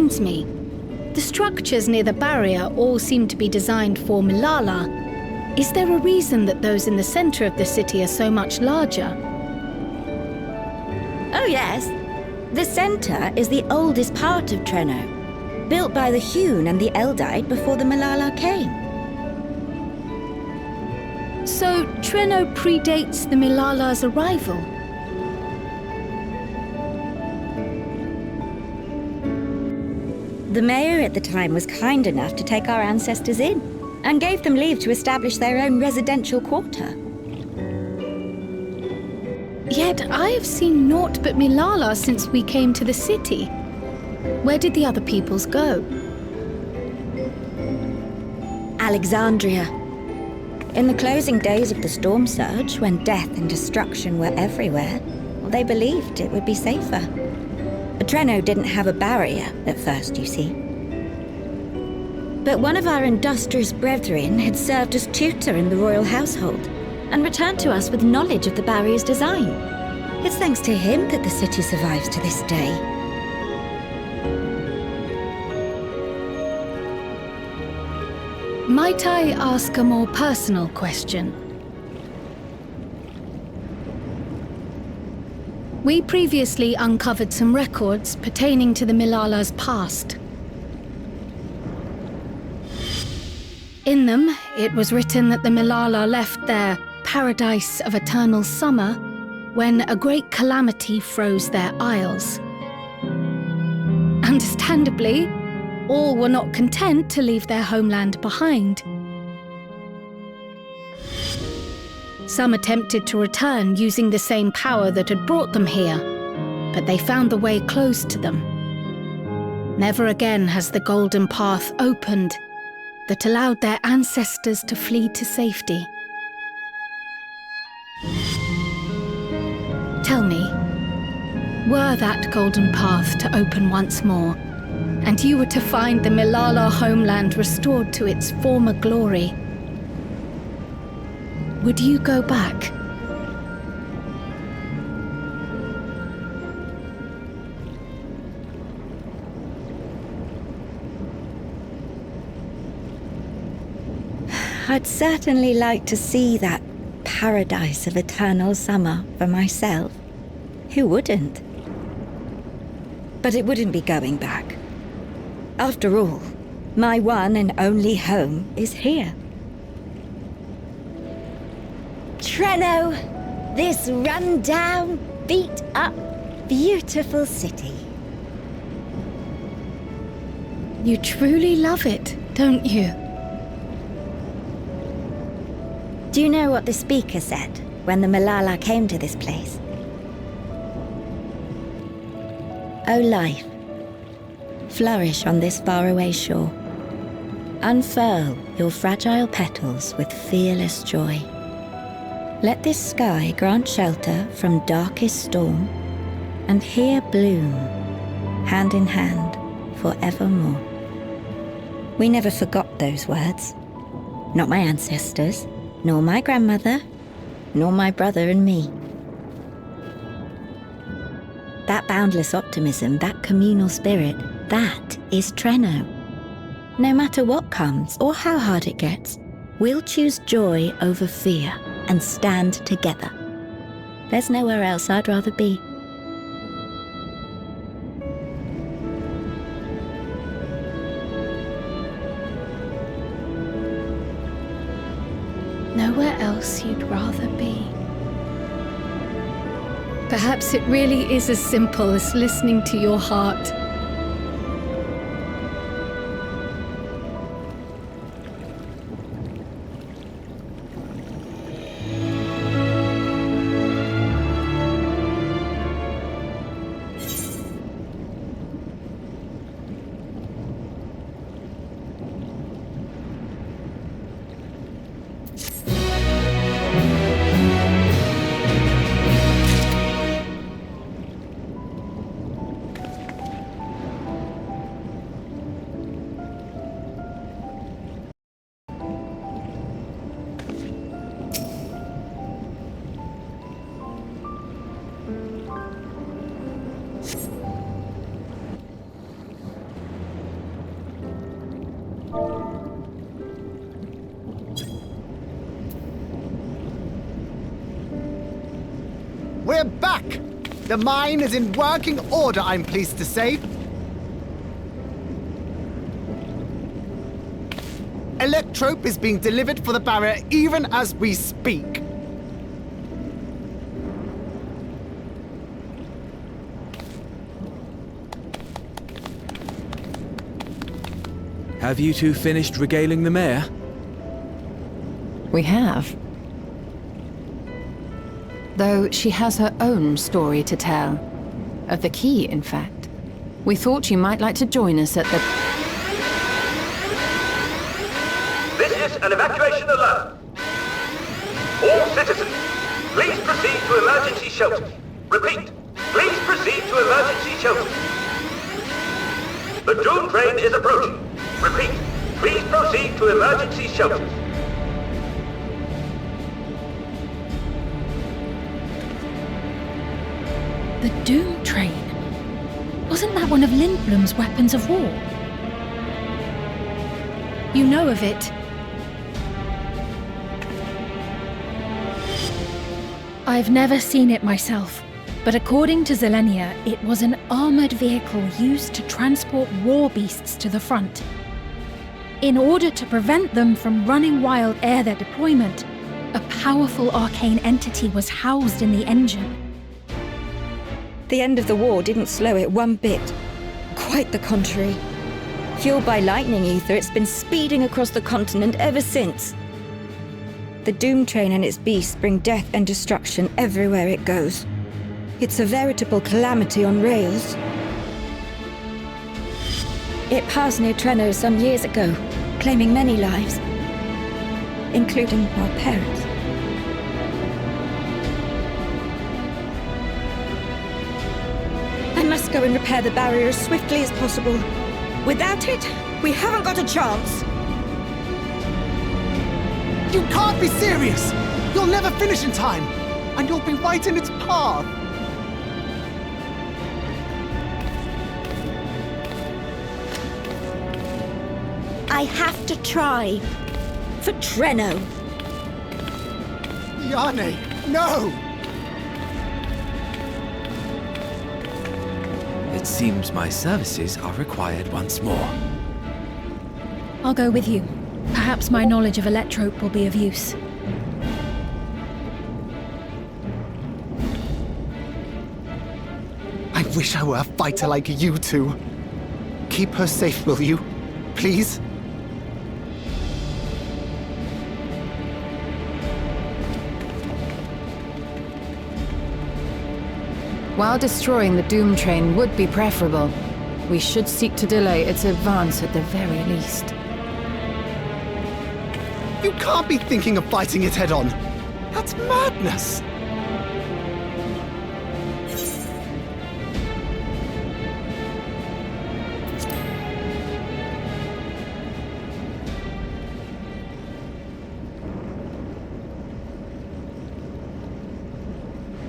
[SPEAKER 2] reminds me. The structures near the barrier all seem to be designed for Milala. Is there a reason that those in the center of the city are so much larger?
[SPEAKER 10] Oh yes. The center is the oldest part of Treno, built by the Hune and the Eldite before the Milala came.
[SPEAKER 2] So Treno predates the Milala's arrival?
[SPEAKER 10] The mayor at the time was kind enough to take our ancestors in, and gave them leave to establish their own residential quarter.
[SPEAKER 2] Yet I have seen naught but Milala since we came to the city. Where did the other peoples go?
[SPEAKER 10] Alexandria. In the closing days of the storm surge, when death and destruction were everywhere, they believed it would be safer. Treno didn't have a barrier at first, you see. But one of our industrious brethren had served as tutor in the royal household and returned to us with knowledge of the barrier's design. It's thanks to him that the city survives to this day.
[SPEAKER 2] Might I ask a more personal question? We previously uncovered some records pertaining to the Milala's past. In them, it was written that the Milala left their paradise of eternal summer when a great calamity froze their isles. Understandably, all were not content to leave their homeland behind. Some attempted to return using the same power that had brought them here, but they found the way closed to them. Never again has the golden path opened that allowed their ancestors to flee to safety. Tell me, were that golden path to open once more, and you were to find the Milala homeland restored to its former glory, would you go back?
[SPEAKER 10] I'd certainly like to see that paradise of eternal summer for myself. Who wouldn't? But it wouldn't be going back. After all, my one and only home is here. Treno, this run-down, beat-up, beautiful city.
[SPEAKER 2] You truly love it, don't you?
[SPEAKER 10] Do you know what the speaker said when the Milala came to this place? O life, flourish on this faraway shore. Unfurl your fragile petals with fearless joy. Let this sky grant shelter from darkest storm, and here bloom, hand in hand, forevermore. We never forgot those words. Not my ancestors, nor my grandmother, nor my brother and me. That boundless optimism, that communal spirit, that is Treno. No matter what comes or how hard it gets, we'll choose joy over fear and stand together. There's nowhere else I'd rather be.
[SPEAKER 2] Nowhere else you'd rather be. Perhaps it really is as simple as listening to your heart.
[SPEAKER 12] The mine is in working order, I'm pleased to say. Electrope is being delivered for the barrier even as we speak.
[SPEAKER 6] Have you two finished regaling the mayor?
[SPEAKER 3] We have. Though she has her own story to tell. Of the key, in fact. We thought you might like to join us at the...
[SPEAKER 11] This is an evacuation alert. All citizens, please proceed to emergency shelters. Repeat, please proceed to emergency shelters. The Doom train is approaching. Repeat, please proceed to emergency shelters.
[SPEAKER 7] The Doom train? Wasn't that one of Lindblom's weapons of war? You know of it. I've never seen it myself, but according to Zelenia, it was an armored vehicle used to transport war beasts to the front. In order to prevent them from running wild ere their deployment, a powerful arcane entity was housed in the engine.
[SPEAKER 10] The end of the war didn't slow it one bit. Quite the contrary. Fueled by lightning ether, it's been speeding across the continent ever since. The Doom train and its beasts bring death and destruction everywhere it goes. It's a veritable calamity on rails. It passed near Trenno some years ago, claiming many lives, including our parents. I must go and repair the barrier as swiftly as possible. Without it, we haven't got a chance.
[SPEAKER 12] You can't be serious! You'll never finish in time, and you'll be right in its path.
[SPEAKER 10] I have to try. For Trenno.
[SPEAKER 12] Yane, no!
[SPEAKER 6] It seems my services are required once more.
[SPEAKER 7] I'll go with you. Perhaps my knowledge of Electrope will be of use.
[SPEAKER 12] I wish I were a fighter like you two. Keep her safe, will you? Please?
[SPEAKER 3] While destroying the Doom train would be preferable, we should seek to delay its advance at the very least.
[SPEAKER 12] You can't be thinking of fighting it head-on. That's madness!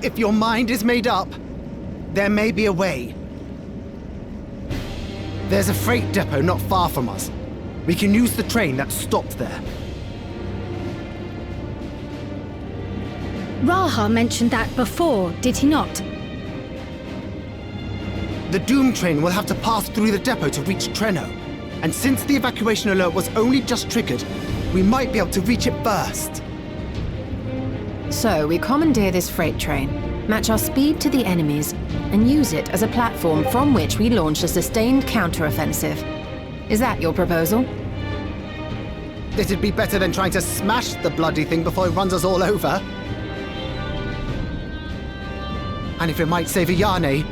[SPEAKER 12] If your mind is made up, there may be a way. There's a freight depot not far from us. We can use the train that's stopped there.
[SPEAKER 2] Raha mentioned that before, did he not?
[SPEAKER 12] The Doom train will have to pass through the depot to reach Trenno. And since the evacuation alert was only just triggered, we might be able to reach it first.
[SPEAKER 3] So we commandeer this freight train, match our speed to the enemy's, and use it as a platform from which we launch a sustained counter-offensive. Is that your proposal?
[SPEAKER 12] It'd be better than trying to smash the bloody thing before it runs us all over. And if it might save Yane,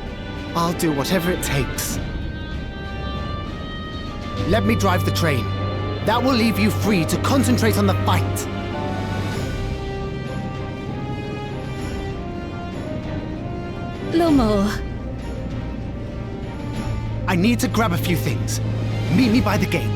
[SPEAKER 12] I'll do whatever it takes. Let me drive the train. That will leave you free to concentrate on the fight.
[SPEAKER 2] Lumel.
[SPEAKER 12] I need to grab a few things. Meet me by the gate.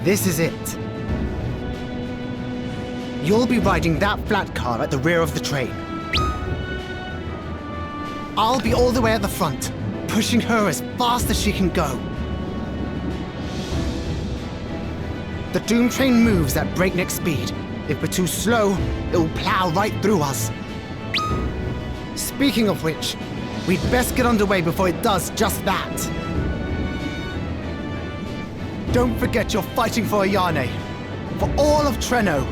[SPEAKER 12] This is it. You'll be riding that flat car at the rear of the train. I'll be all the way at the front, pushing her as fast as she can go. The Doom train moves at breakneck speed. If we're too slow, it'll plow right through us. Speaking of which, we'd best get underway before it does just that. Don't forget you're fighting for Ayane. For all of Treno.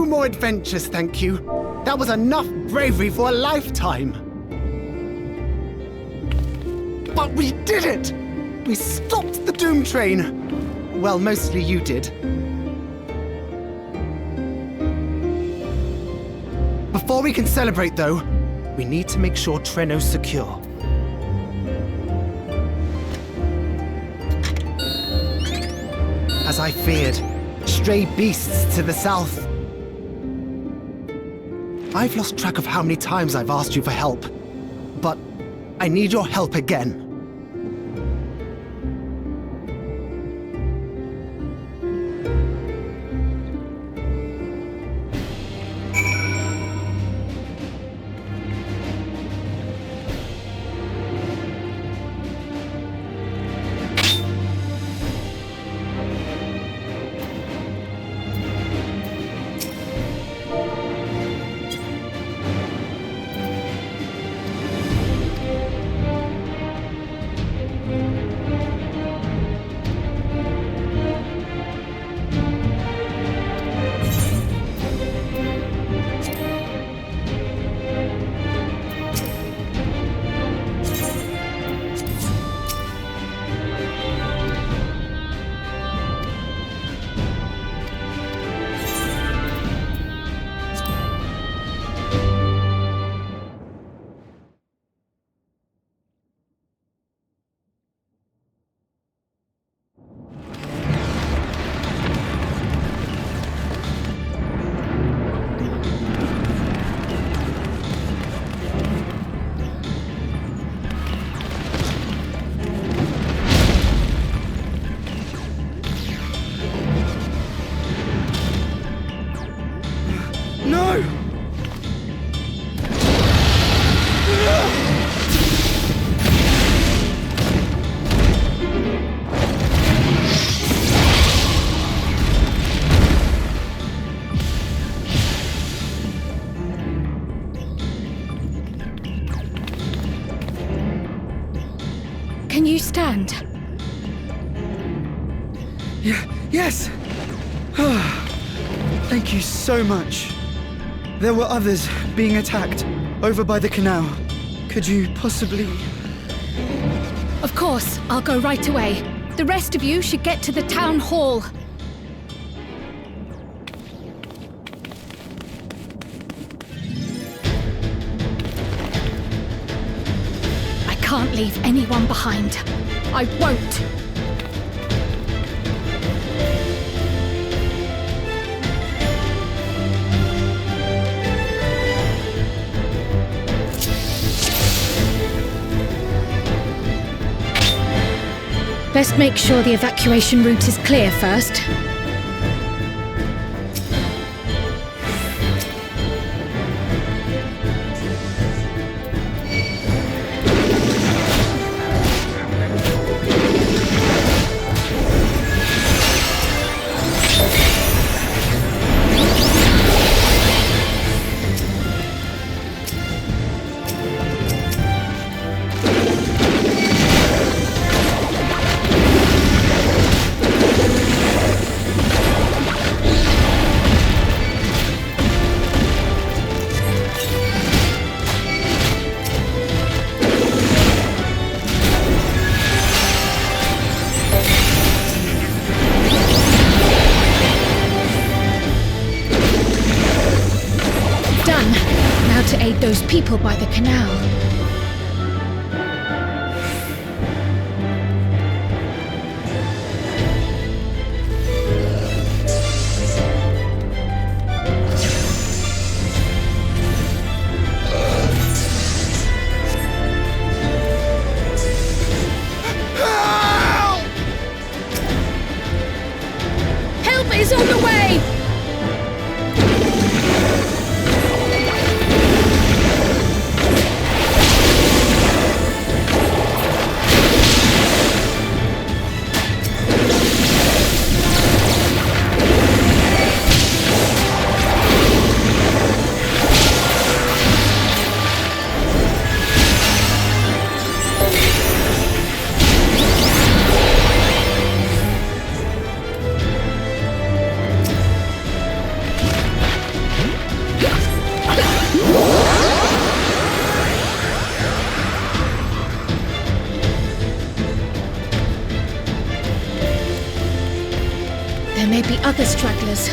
[SPEAKER 12] more adventures, thank you. That was enough bravery for a lifetime. But we did it! We stopped the Doom Train. Well, mostly you did. Before we can celebrate, though, we need to make sure Treno's secure. As I feared, stray beasts to the south. I've lost track of how many times I've asked you for help, but I need your help again.
[SPEAKER 2] Can you stand?
[SPEAKER 13] Yes! Thank you so much. There were others being attacked over by the canal. Could you possibly...
[SPEAKER 2] Of course, I'll go right away. The rest of you should get to the town hall. I can't leave anyone behind. I won't. Best make sure the evacuation route is clear first. To aid those people by the canal. Help is on the way! there may be other stragglers.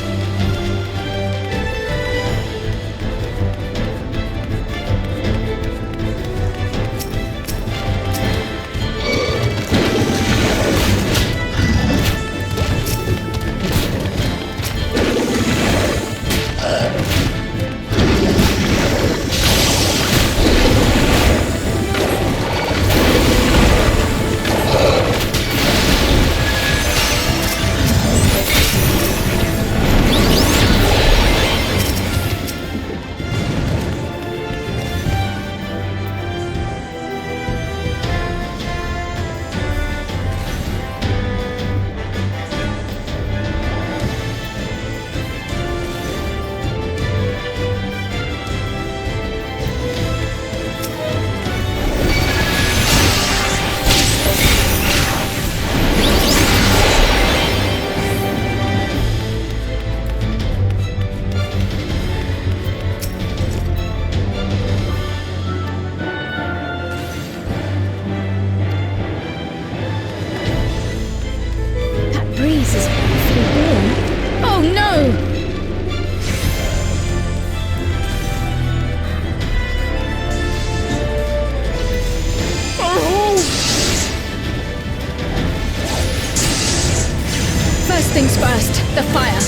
[SPEAKER 2] Things first, the fire.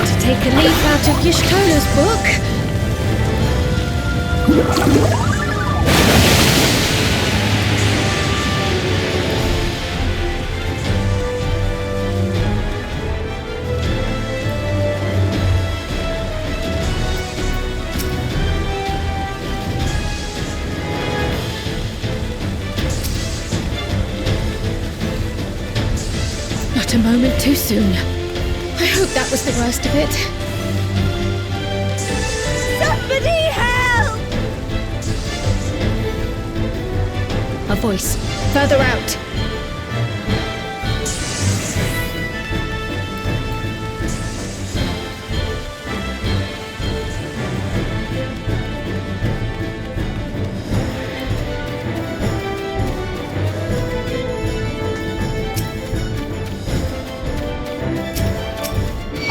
[SPEAKER 2] To take a leaf out of Y'shtola's book. A moment too soon. I hope that was the worst of it.
[SPEAKER 9] Somebody help!
[SPEAKER 2] A voice. Further out.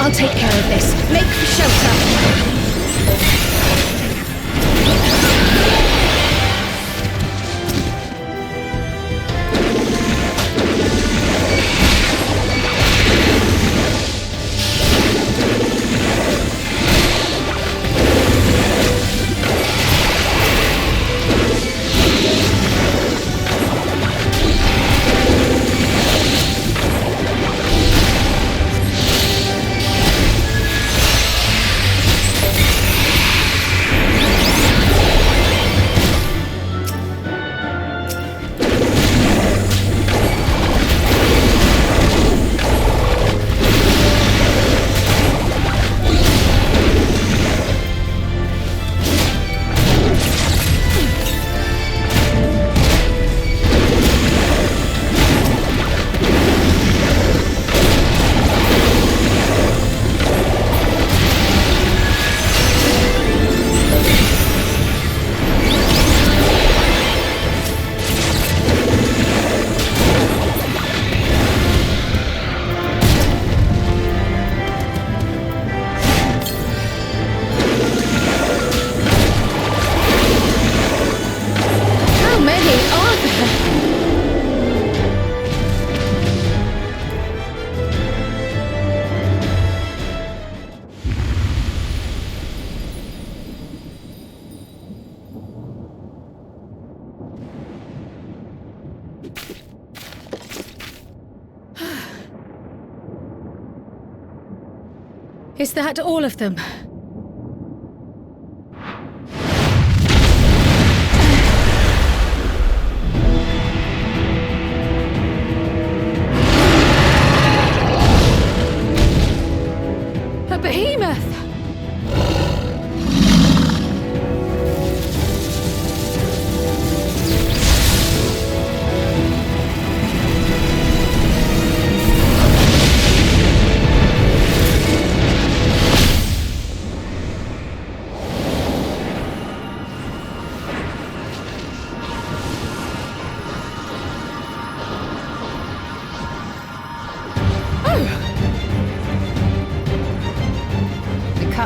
[SPEAKER 2] I'll take care of this. Make for shelter. Is that all of them? A behemoth!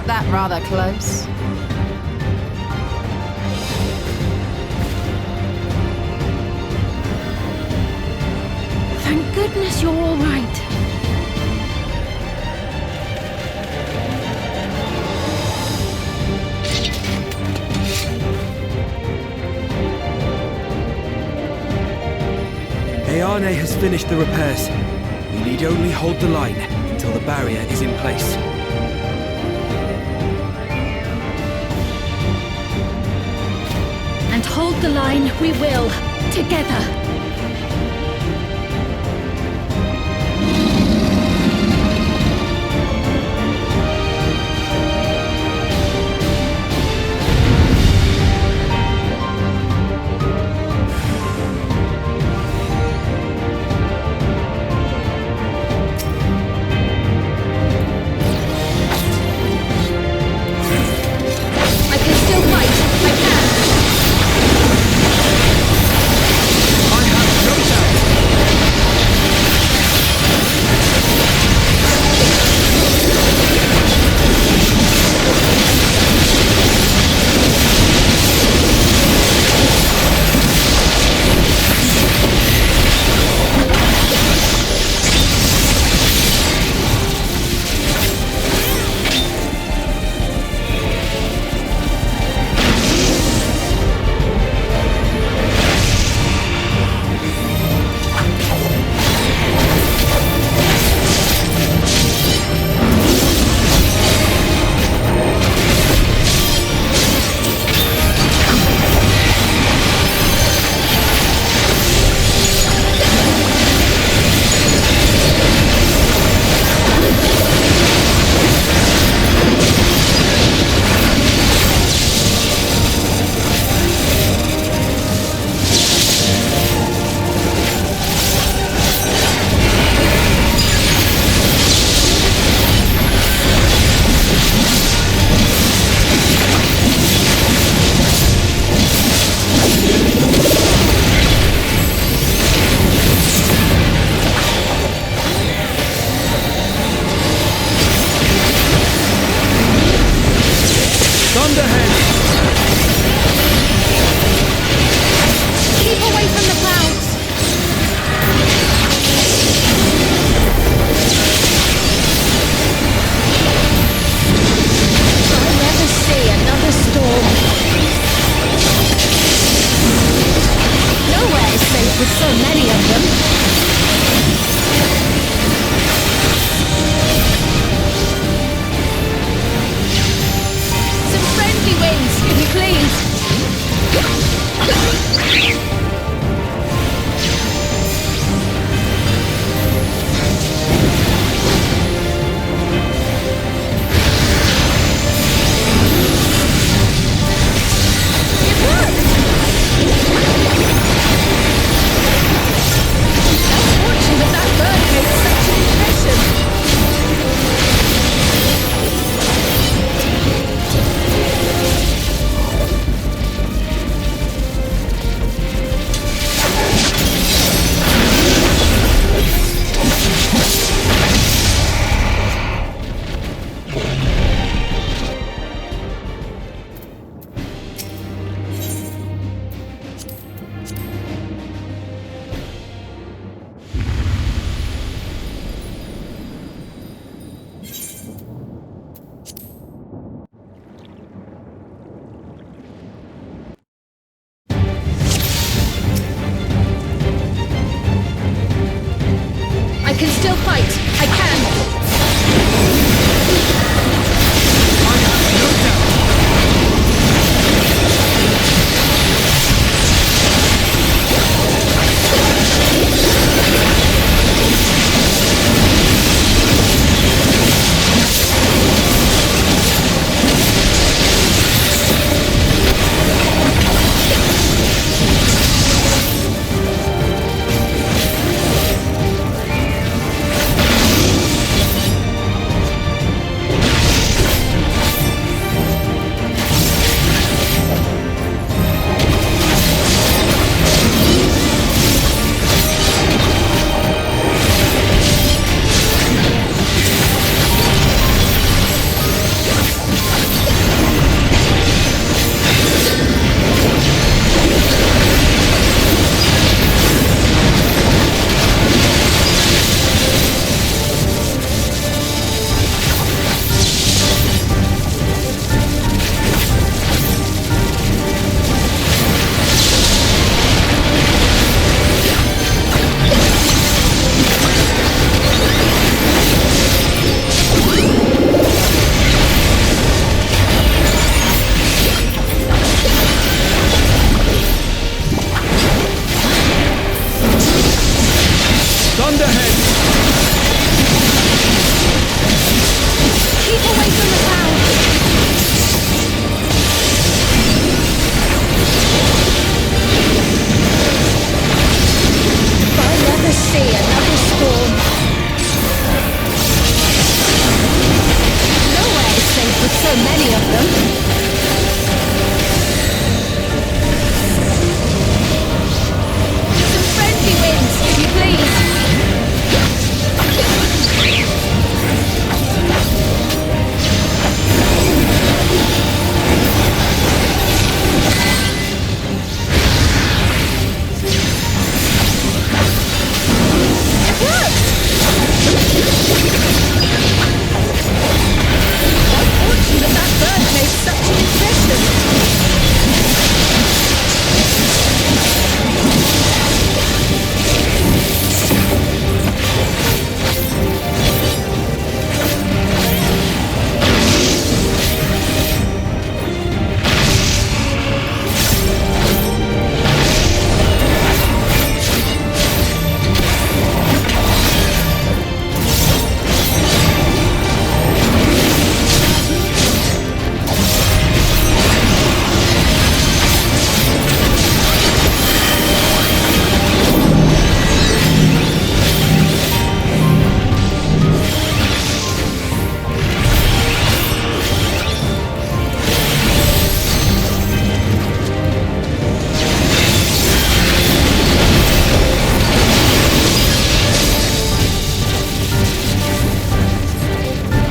[SPEAKER 3] cut that rather close.
[SPEAKER 7] Thank goodness you're all right.
[SPEAKER 6] Ayane has finished the repairs. We need only hold the line until the barrier is in place.
[SPEAKER 2] And hold the line we will, together.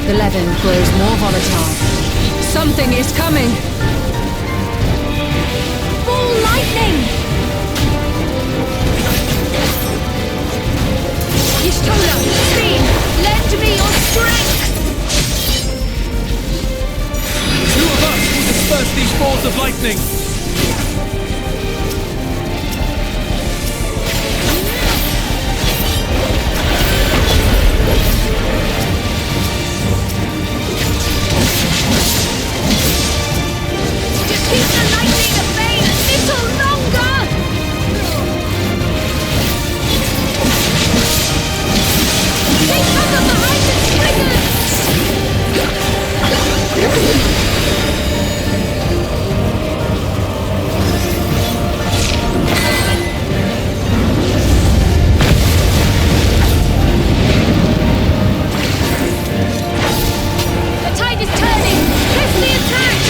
[SPEAKER 3] The leaven grows more volatile. Something is coming!
[SPEAKER 9] Full lightning! Y'shtola, Beam, lend me your strength!
[SPEAKER 14] Two of us will disperse these balls of lightning!
[SPEAKER 9] Just keep the lightning at bay a little longer! Take cover behind the triggers! The tide is turning! Press the attack!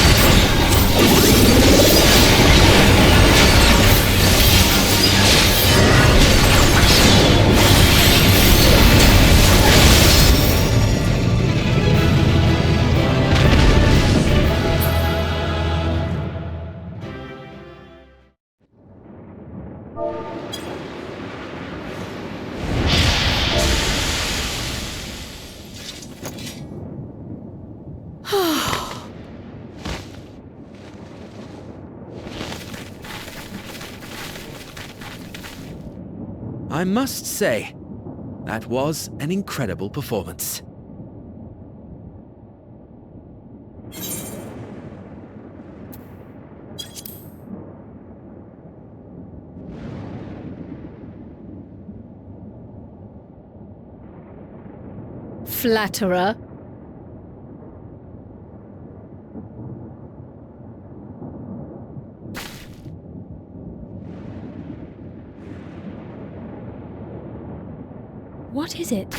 [SPEAKER 6] I must say, that was an incredible performance.
[SPEAKER 2] Flatterer.
[SPEAKER 7] What is it?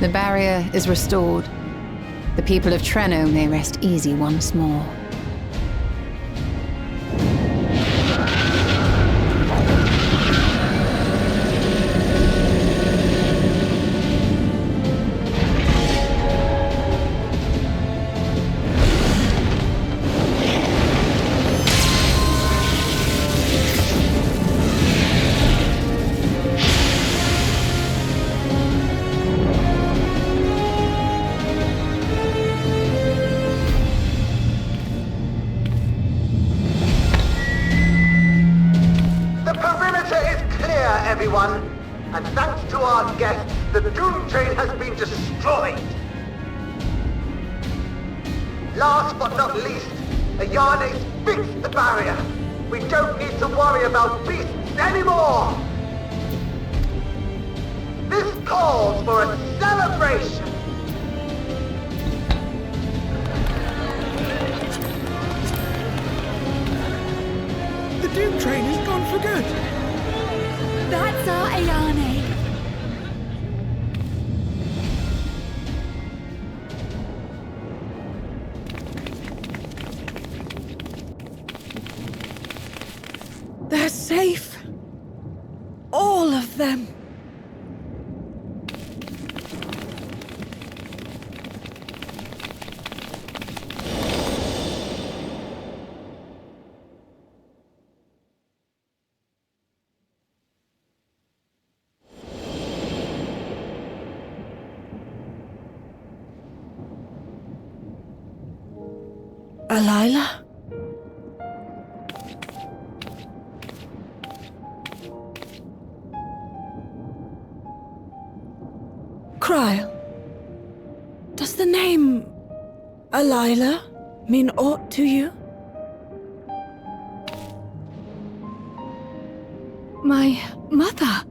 [SPEAKER 3] The barrier is restored. The people of Treno may rest easy once more.
[SPEAKER 11] Everyone, and thanks to our guests, the Dawntrail has been destroyed. Last but not least, Ayane's fixed the barrier. We don't need to worry about beasts anymore. This calls for a celebration.
[SPEAKER 13] The Dawntrail is gone for good.
[SPEAKER 9] That's our Ayane.
[SPEAKER 8] They're safe. All of them. Alila? Kryl, does the name Alila mean aught to you?
[SPEAKER 2] My mother?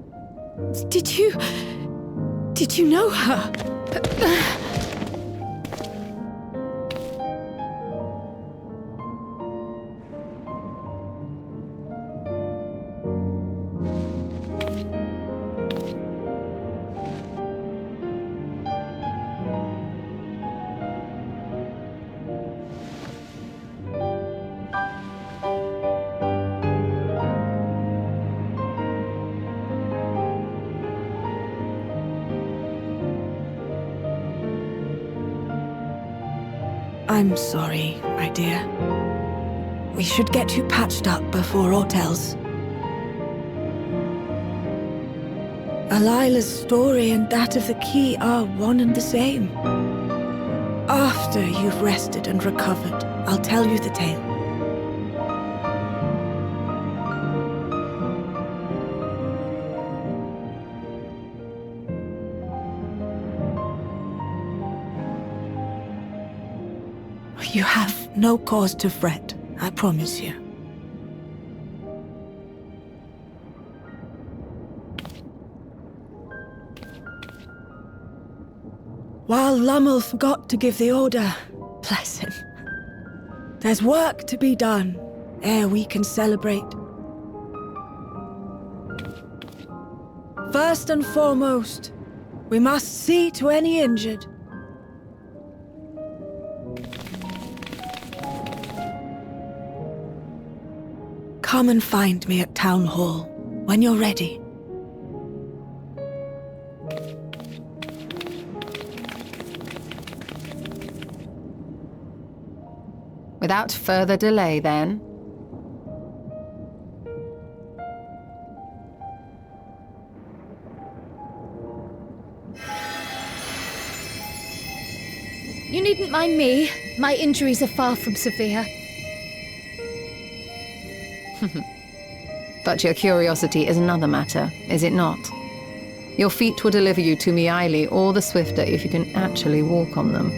[SPEAKER 2] Did you know her?
[SPEAKER 8] I'm sorry, my dear. We should get you patched up before aught else. Alila's story and that of the key are one and the same. After you've rested and recovered, I'll tell you the tale. You have no cause to fret, I promise you. While Lummel forgot to give the order, bless him. There's work to be done, ere we can celebrate. First and foremost, we must see to any injured. Come and find me at Town Hall, when you're ready.
[SPEAKER 3] Without further delay, then.
[SPEAKER 2] You needn't mind me. My injuries are far from severe.
[SPEAKER 3] But your curiosity is another matter, is it not? Your feet will deliver you to Miaili all the swifter if you can actually walk on them.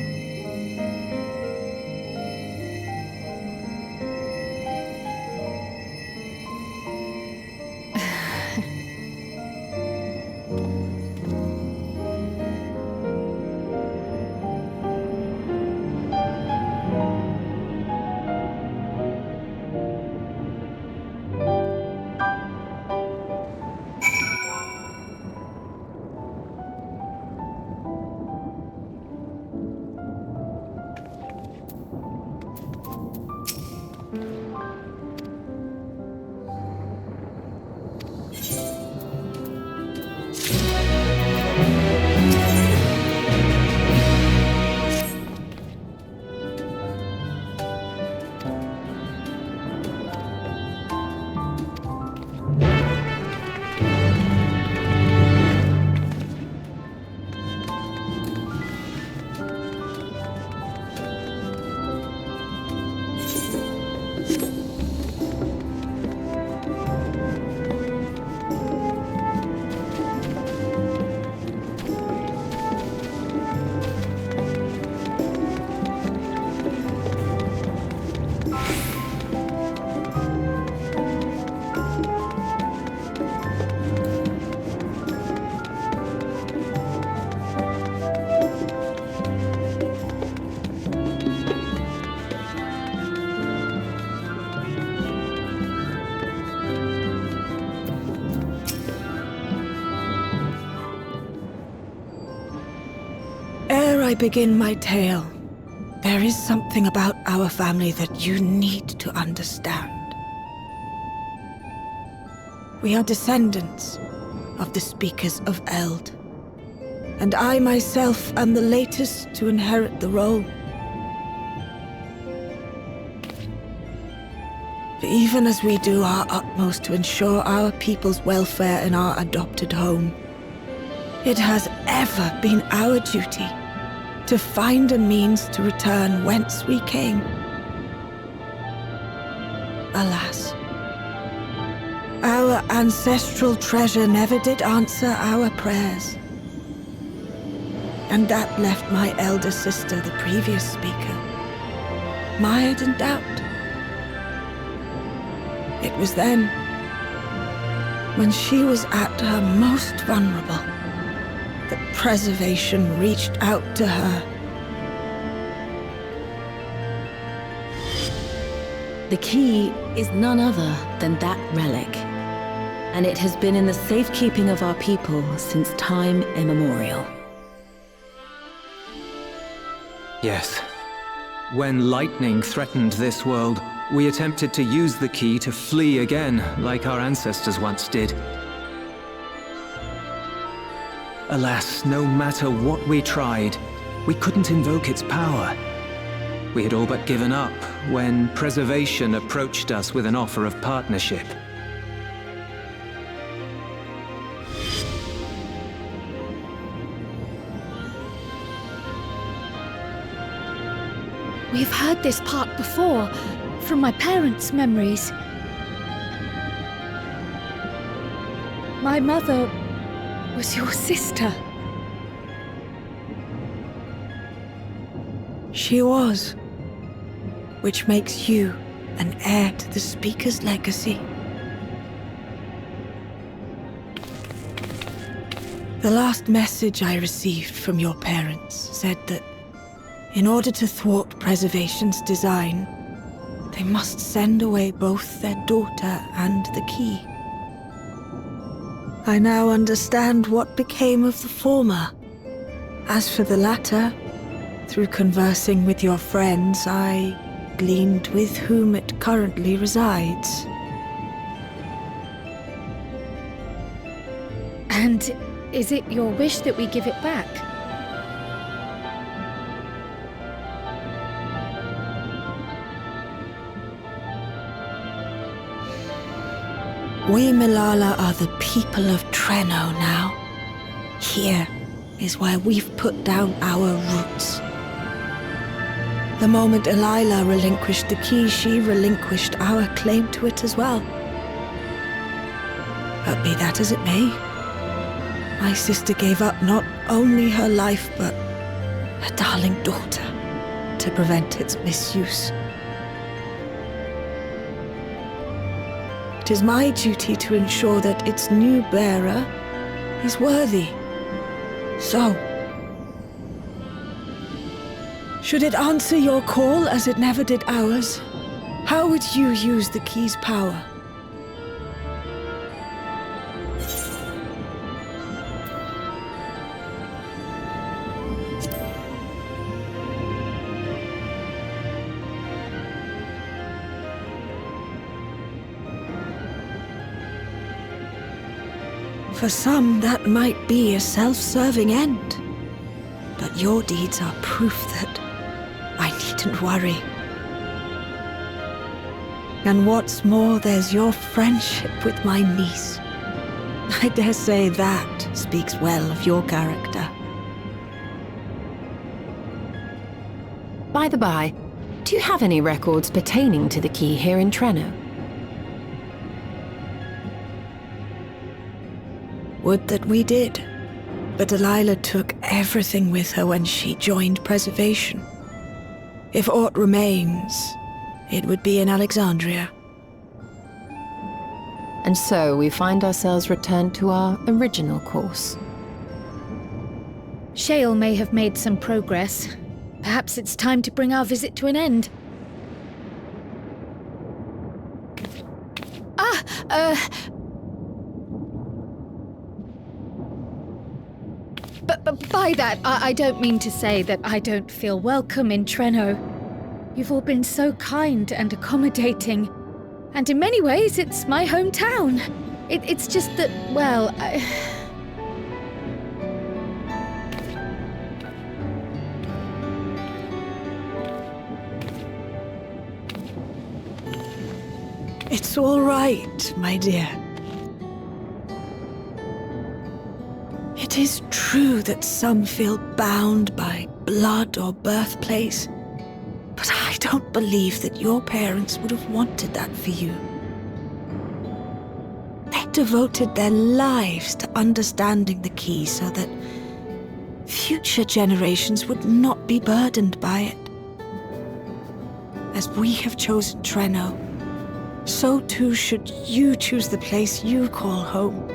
[SPEAKER 8] Ere I begin my tale, there is something about our family that you need to understand. We are descendants of the speakers of Eld, and I myself am the latest to inherit the role. Even as we do our utmost to ensure our people's welfare in our adopted home, it has ever been our duty to find a means to return whence we came. Alas, our ancestral treasure never did answer our prayers. And that left my elder sister, the previous speaker, mired in doubt. It was then, when she was at her most vulnerable, that preservation reached out to her.
[SPEAKER 15] The key is none other than that relic, and it has been in the safekeeping of our people since time immemorial.
[SPEAKER 1] Yes. When lightning threatened this world, we attempted to use the key to flee again, like our ancestors once did. Alas, no matter what we tried, we couldn't invoke its power. We had all but given up when Preservation approached us with an offer of partnership.
[SPEAKER 2] We've heard this part before, from my parents' memories. My mother was your sister.
[SPEAKER 8] She was, which makes you an heir to the Speaker's legacy. The last message I received from your parents said that in order to thwart Preservation's design, they must send away both their daughter and the key. I now understand what became of the former. As for the latter, through conversing with your friends, I gleaned with whom it currently resides.
[SPEAKER 2] And is it your wish that we give it back?
[SPEAKER 8] We Milala are the people of Treno now. Here is where we've put down our roots. The moment Elila relinquished the key, she relinquished our claim to it as well. But be that as it may, my sister gave up not only her life, but her darling daughter to prevent its misuse. It is my duty to ensure that its new bearer is worthy. So, should it answer your call as it never did ours, how would you use the key's power? For some, that might be a self-serving end. But your deeds are proof that I needn't worry. And what's more, there's your friendship with my niece. I dare say that speaks well of your character.
[SPEAKER 3] By the by, do you have any records pertaining to the key here in Treno?
[SPEAKER 8] Would that we did. But Delilah took everything with her when she joined Preservation. If aught remains, it would be in Alexandria.
[SPEAKER 3] And so we find ourselves returned to our original course.
[SPEAKER 2] Shale may have made some progress. Perhaps it's time to bring our visit to an end. But by that, I don't mean to say that I don't feel welcome in Treno. You've all been so kind and accommodating. And in many ways, it's my hometown. It's just that, well,
[SPEAKER 8] It's all right, my dear. It is true that some feel bound by blood or birthplace, but I don't believe that your parents would have wanted that for you. They devoted their lives to understanding the key so that future generations would not be burdened by it. As we have chosen Treno, so too should you choose the place you call home.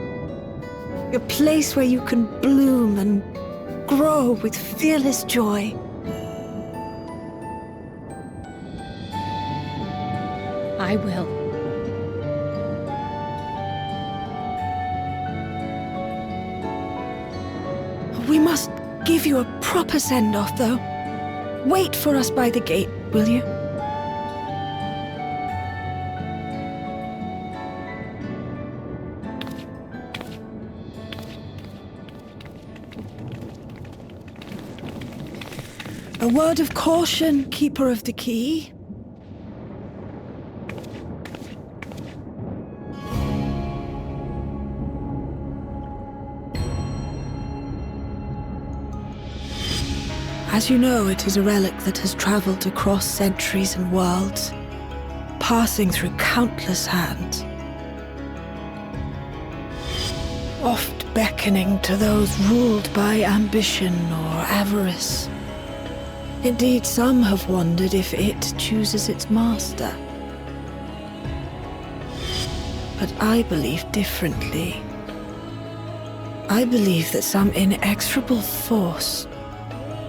[SPEAKER 8] A place where you can bloom and grow with fearless joy.
[SPEAKER 2] I will.
[SPEAKER 8] We must give you a proper send-off, though. Wait for us by the gate, will you? word of caution, Keeper of the Key. As you know, it is a relic that has traveled across centuries and worlds, passing through countless hands, oft beckoning to those ruled by ambition or avarice. Indeed, some have wondered if it chooses its master. But I believe differently. I believe that some inexorable force,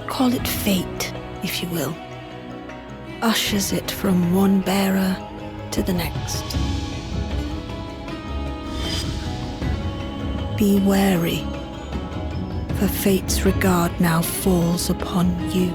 [SPEAKER 8] call it fate, if you will, ushers it from one bearer to the next. Be wary, for fate's regard now falls upon you.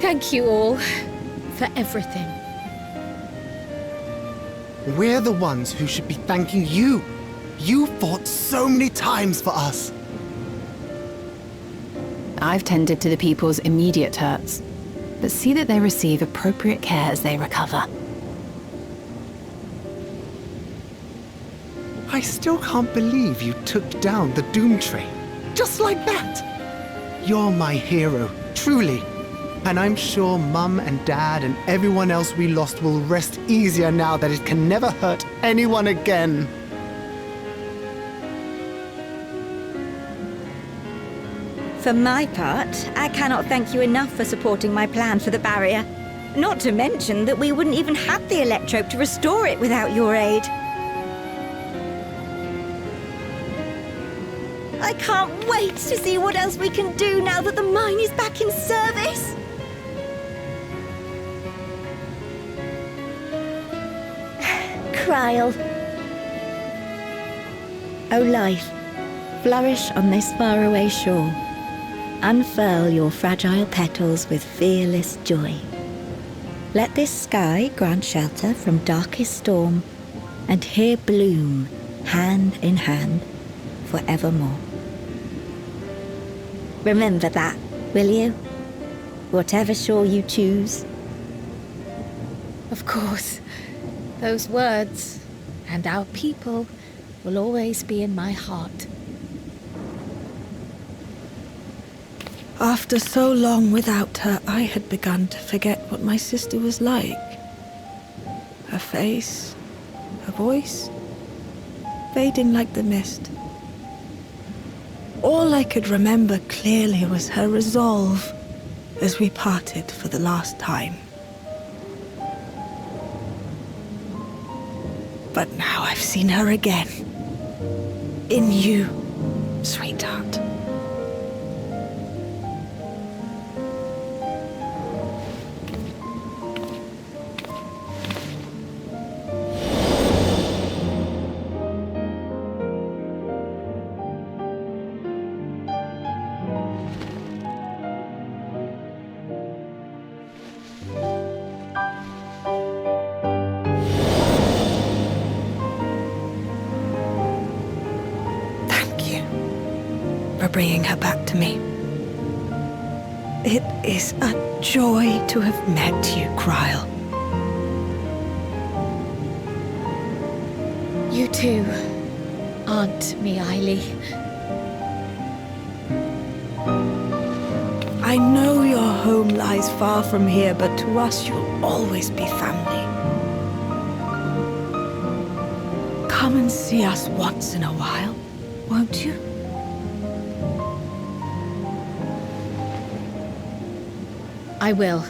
[SPEAKER 2] Thank you all for everything.
[SPEAKER 12] We're the ones who should be thanking you. You fought so many times for us.
[SPEAKER 3] I've tended to the people's immediate hurts, but see that they receive appropriate care as they recover.
[SPEAKER 12] I still can't believe you took down the Dawntrail. Just like that. You're my hero, truly. And I'm sure Mum and Dad and everyone else we lost will rest easier now that it can never hurt anyone again.
[SPEAKER 10] For my part, I cannot thank you enough for supporting my plan for the barrier. Not to mention that we wouldn't even have the electrope to restore it without your aid. I can't wait to see what else we can do now that the mine is back in service. Kryl. O life, flourish on this faraway shore. Unfurl your fragile petals with fearless joy. Let this sky grant shelter from darkest storm, and here bloom, hand in hand, forevermore. Remember that, will you? Whatever shore you choose.
[SPEAKER 7] Of course. Those words, and our people, will always be in my heart.
[SPEAKER 8] After so long without her, I had begun to forget what my sister was like. Her face, her voice, fading like the mist. All I could remember clearly was her resolve as we parted for the last time. But now I've seen her again. In you, sweetheart. Bringing her back to me. It is a joy to have met you, Cryle.
[SPEAKER 7] You too, Aunt Mealy.
[SPEAKER 8] I know your home lies far from here, but to us you'll always be family. Come and see us once in a while, won't you?
[SPEAKER 7] I will.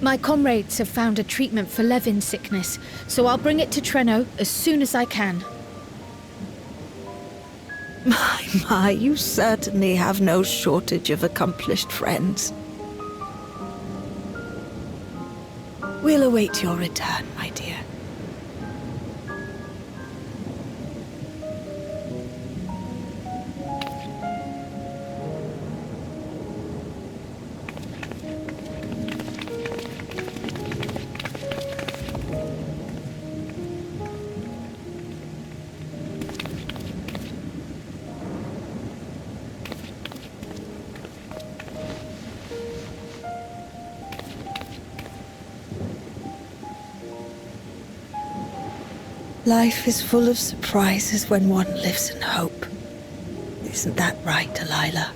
[SPEAKER 7] My comrades have found a treatment for Levin's sickness, so I'll bring it to Treno as soon as I can.
[SPEAKER 8] My, you certainly have no shortage of accomplished friends. We'll await your return, my dear. Life is full of surprises when one lives in hope. Isn't that right, Delilah?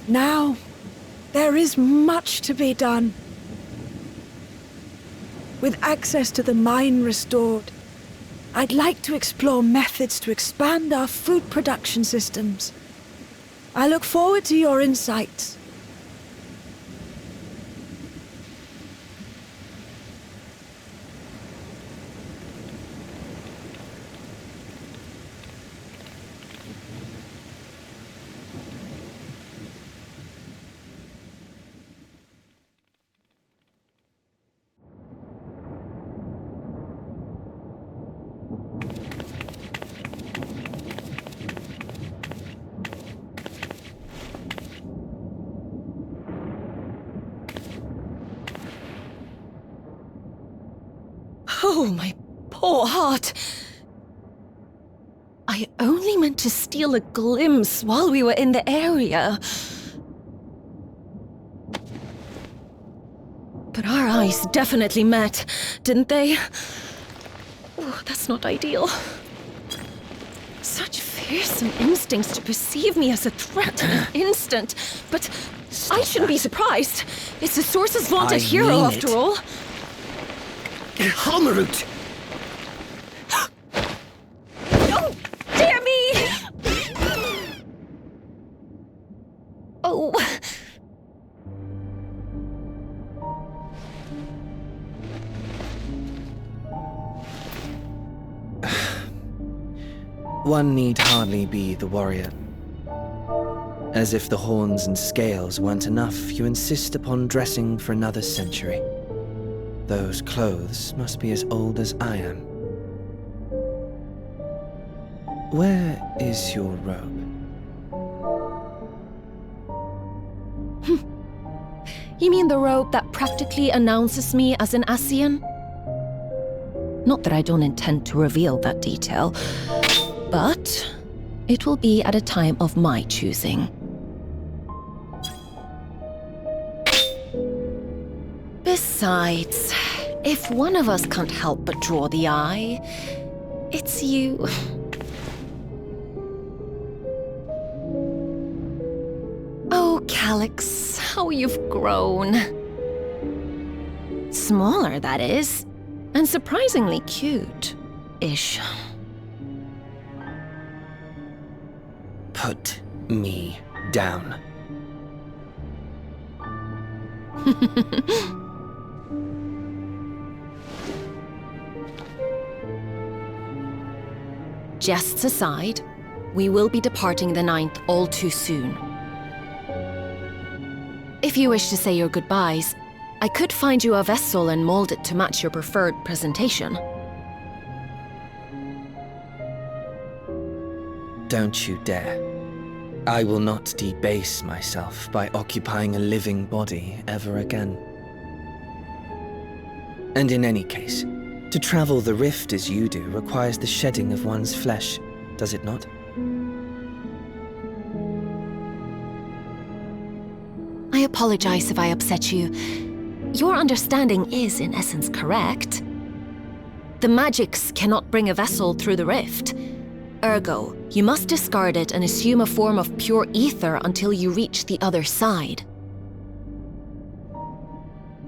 [SPEAKER 8] Now, there is much to be done. With access to the mine restored, I'd like to explore methods to expand our food production systems. I look forward to your insights.
[SPEAKER 15] Oh, my poor heart. I only meant to steal a glimpse while we were in the area. But our eyes definitely met, didn't they? Oh, that's not ideal. Such fearsome instincts to perceive me as a threat in an instant. But I shouldn't be surprised. It's the Source's vaunted hero, after all.
[SPEAKER 12] Halmarut!
[SPEAKER 15] Oh, dear me! Oh.
[SPEAKER 16] One need hardly be the warrior. As if the horns and scales weren't enough, you insist upon dressing for another century. Those clothes must be as old as I am. Where is your robe?
[SPEAKER 15] You mean the robe that practically announces me as an Ascian? Not that I don't intend to reveal that detail, but it will be at a time of my choosing. Besides, if one of us can't help but draw the eye, it's you. Oh, Calyx, how you've grown. Smaller, that is, and surprisingly cute-ish.
[SPEAKER 16] Put me down.
[SPEAKER 15] Jests aside, we will be departing the 9th all too soon. If you wish to say your goodbyes, I could find you a vessel and mold it to match your preferred presentation.
[SPEAKER 16] Don't you dare. I will not debase myself by occupying a living body ever again. And in any case, to travel the rift as you do requires the shedding of one's flesh, does it not?
[SPEAKER 15] I apologize if I upset you. Your understanding is, in essence, correct. The magics cannot bring a vessel through the rift. Ergo, you must discard it and assume a form of pure ether until you reach the other side.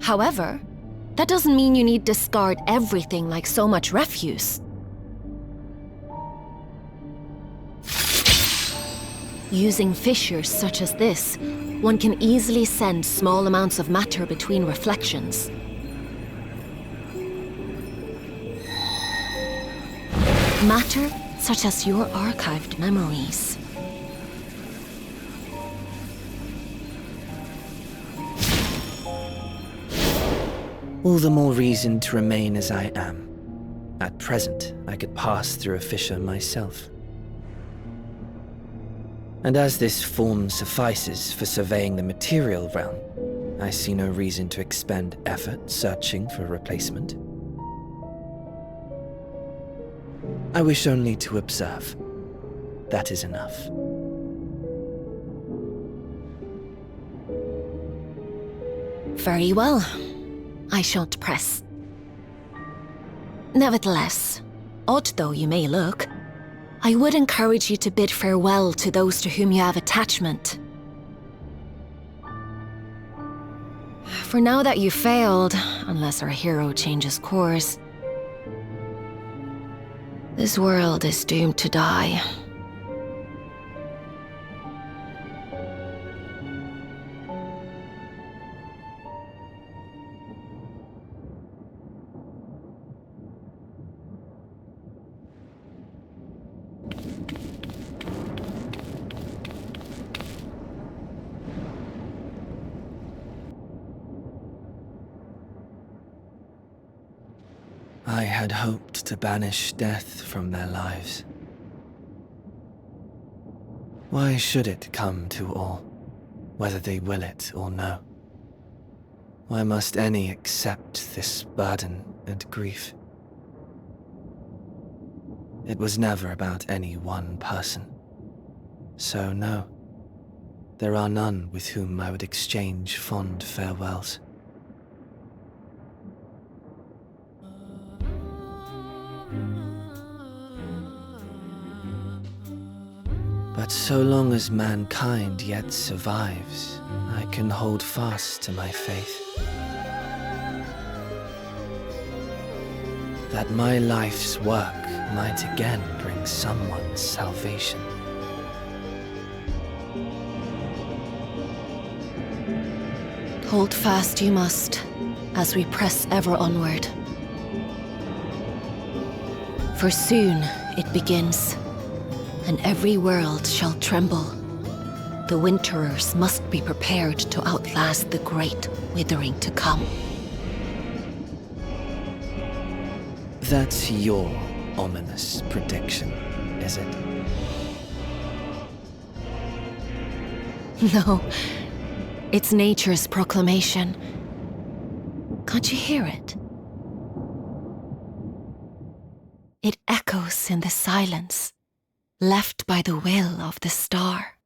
[SPEAKER 15] However, that doesn't mean you need discard everything like so much refuse. Using fissures such as this, one can easily send small amounts of matter between reflections. Matter such as your archived memories.
[SPEAKER 16] All the more reason to remain as I am. At present, I could pass through a fissure myself. And as this form suffices for surveying the material realm, I see no reason to expend effort searching for a replacement. I wish only to observe. That is enough.
[SPEAKER 15] Very well. I shan't press. Nevertheless, odd though you may look, I would encourage you to bid farewell to those to whom you have attachment. For now that you failed, unless our hero changes course, this world is doomed to die.
[SPEAKER 16] I had hoped to banish death from their lives. Why should it come to all, whether they will it or no? Why must any accept this burden and grief? It was never about any one person. So no, there are none with whom I would exchange fond farewells. But so long as mankind yet survives, I can hold fast to my faith. That my life's work might again bring someone salvation.
[SPEAKER 15] Hold fast you must, as we press ever onward. For soon it begins, and every world shall tremble. The Winterers must be prepared to outlast the great withering to come.
[SPEAKER 16] That's your ominous prediction, is it?
[SPEAKER 15] No, it's nature's proclamation. Can't you hear it? It echoes in the silence, left by the will of the star.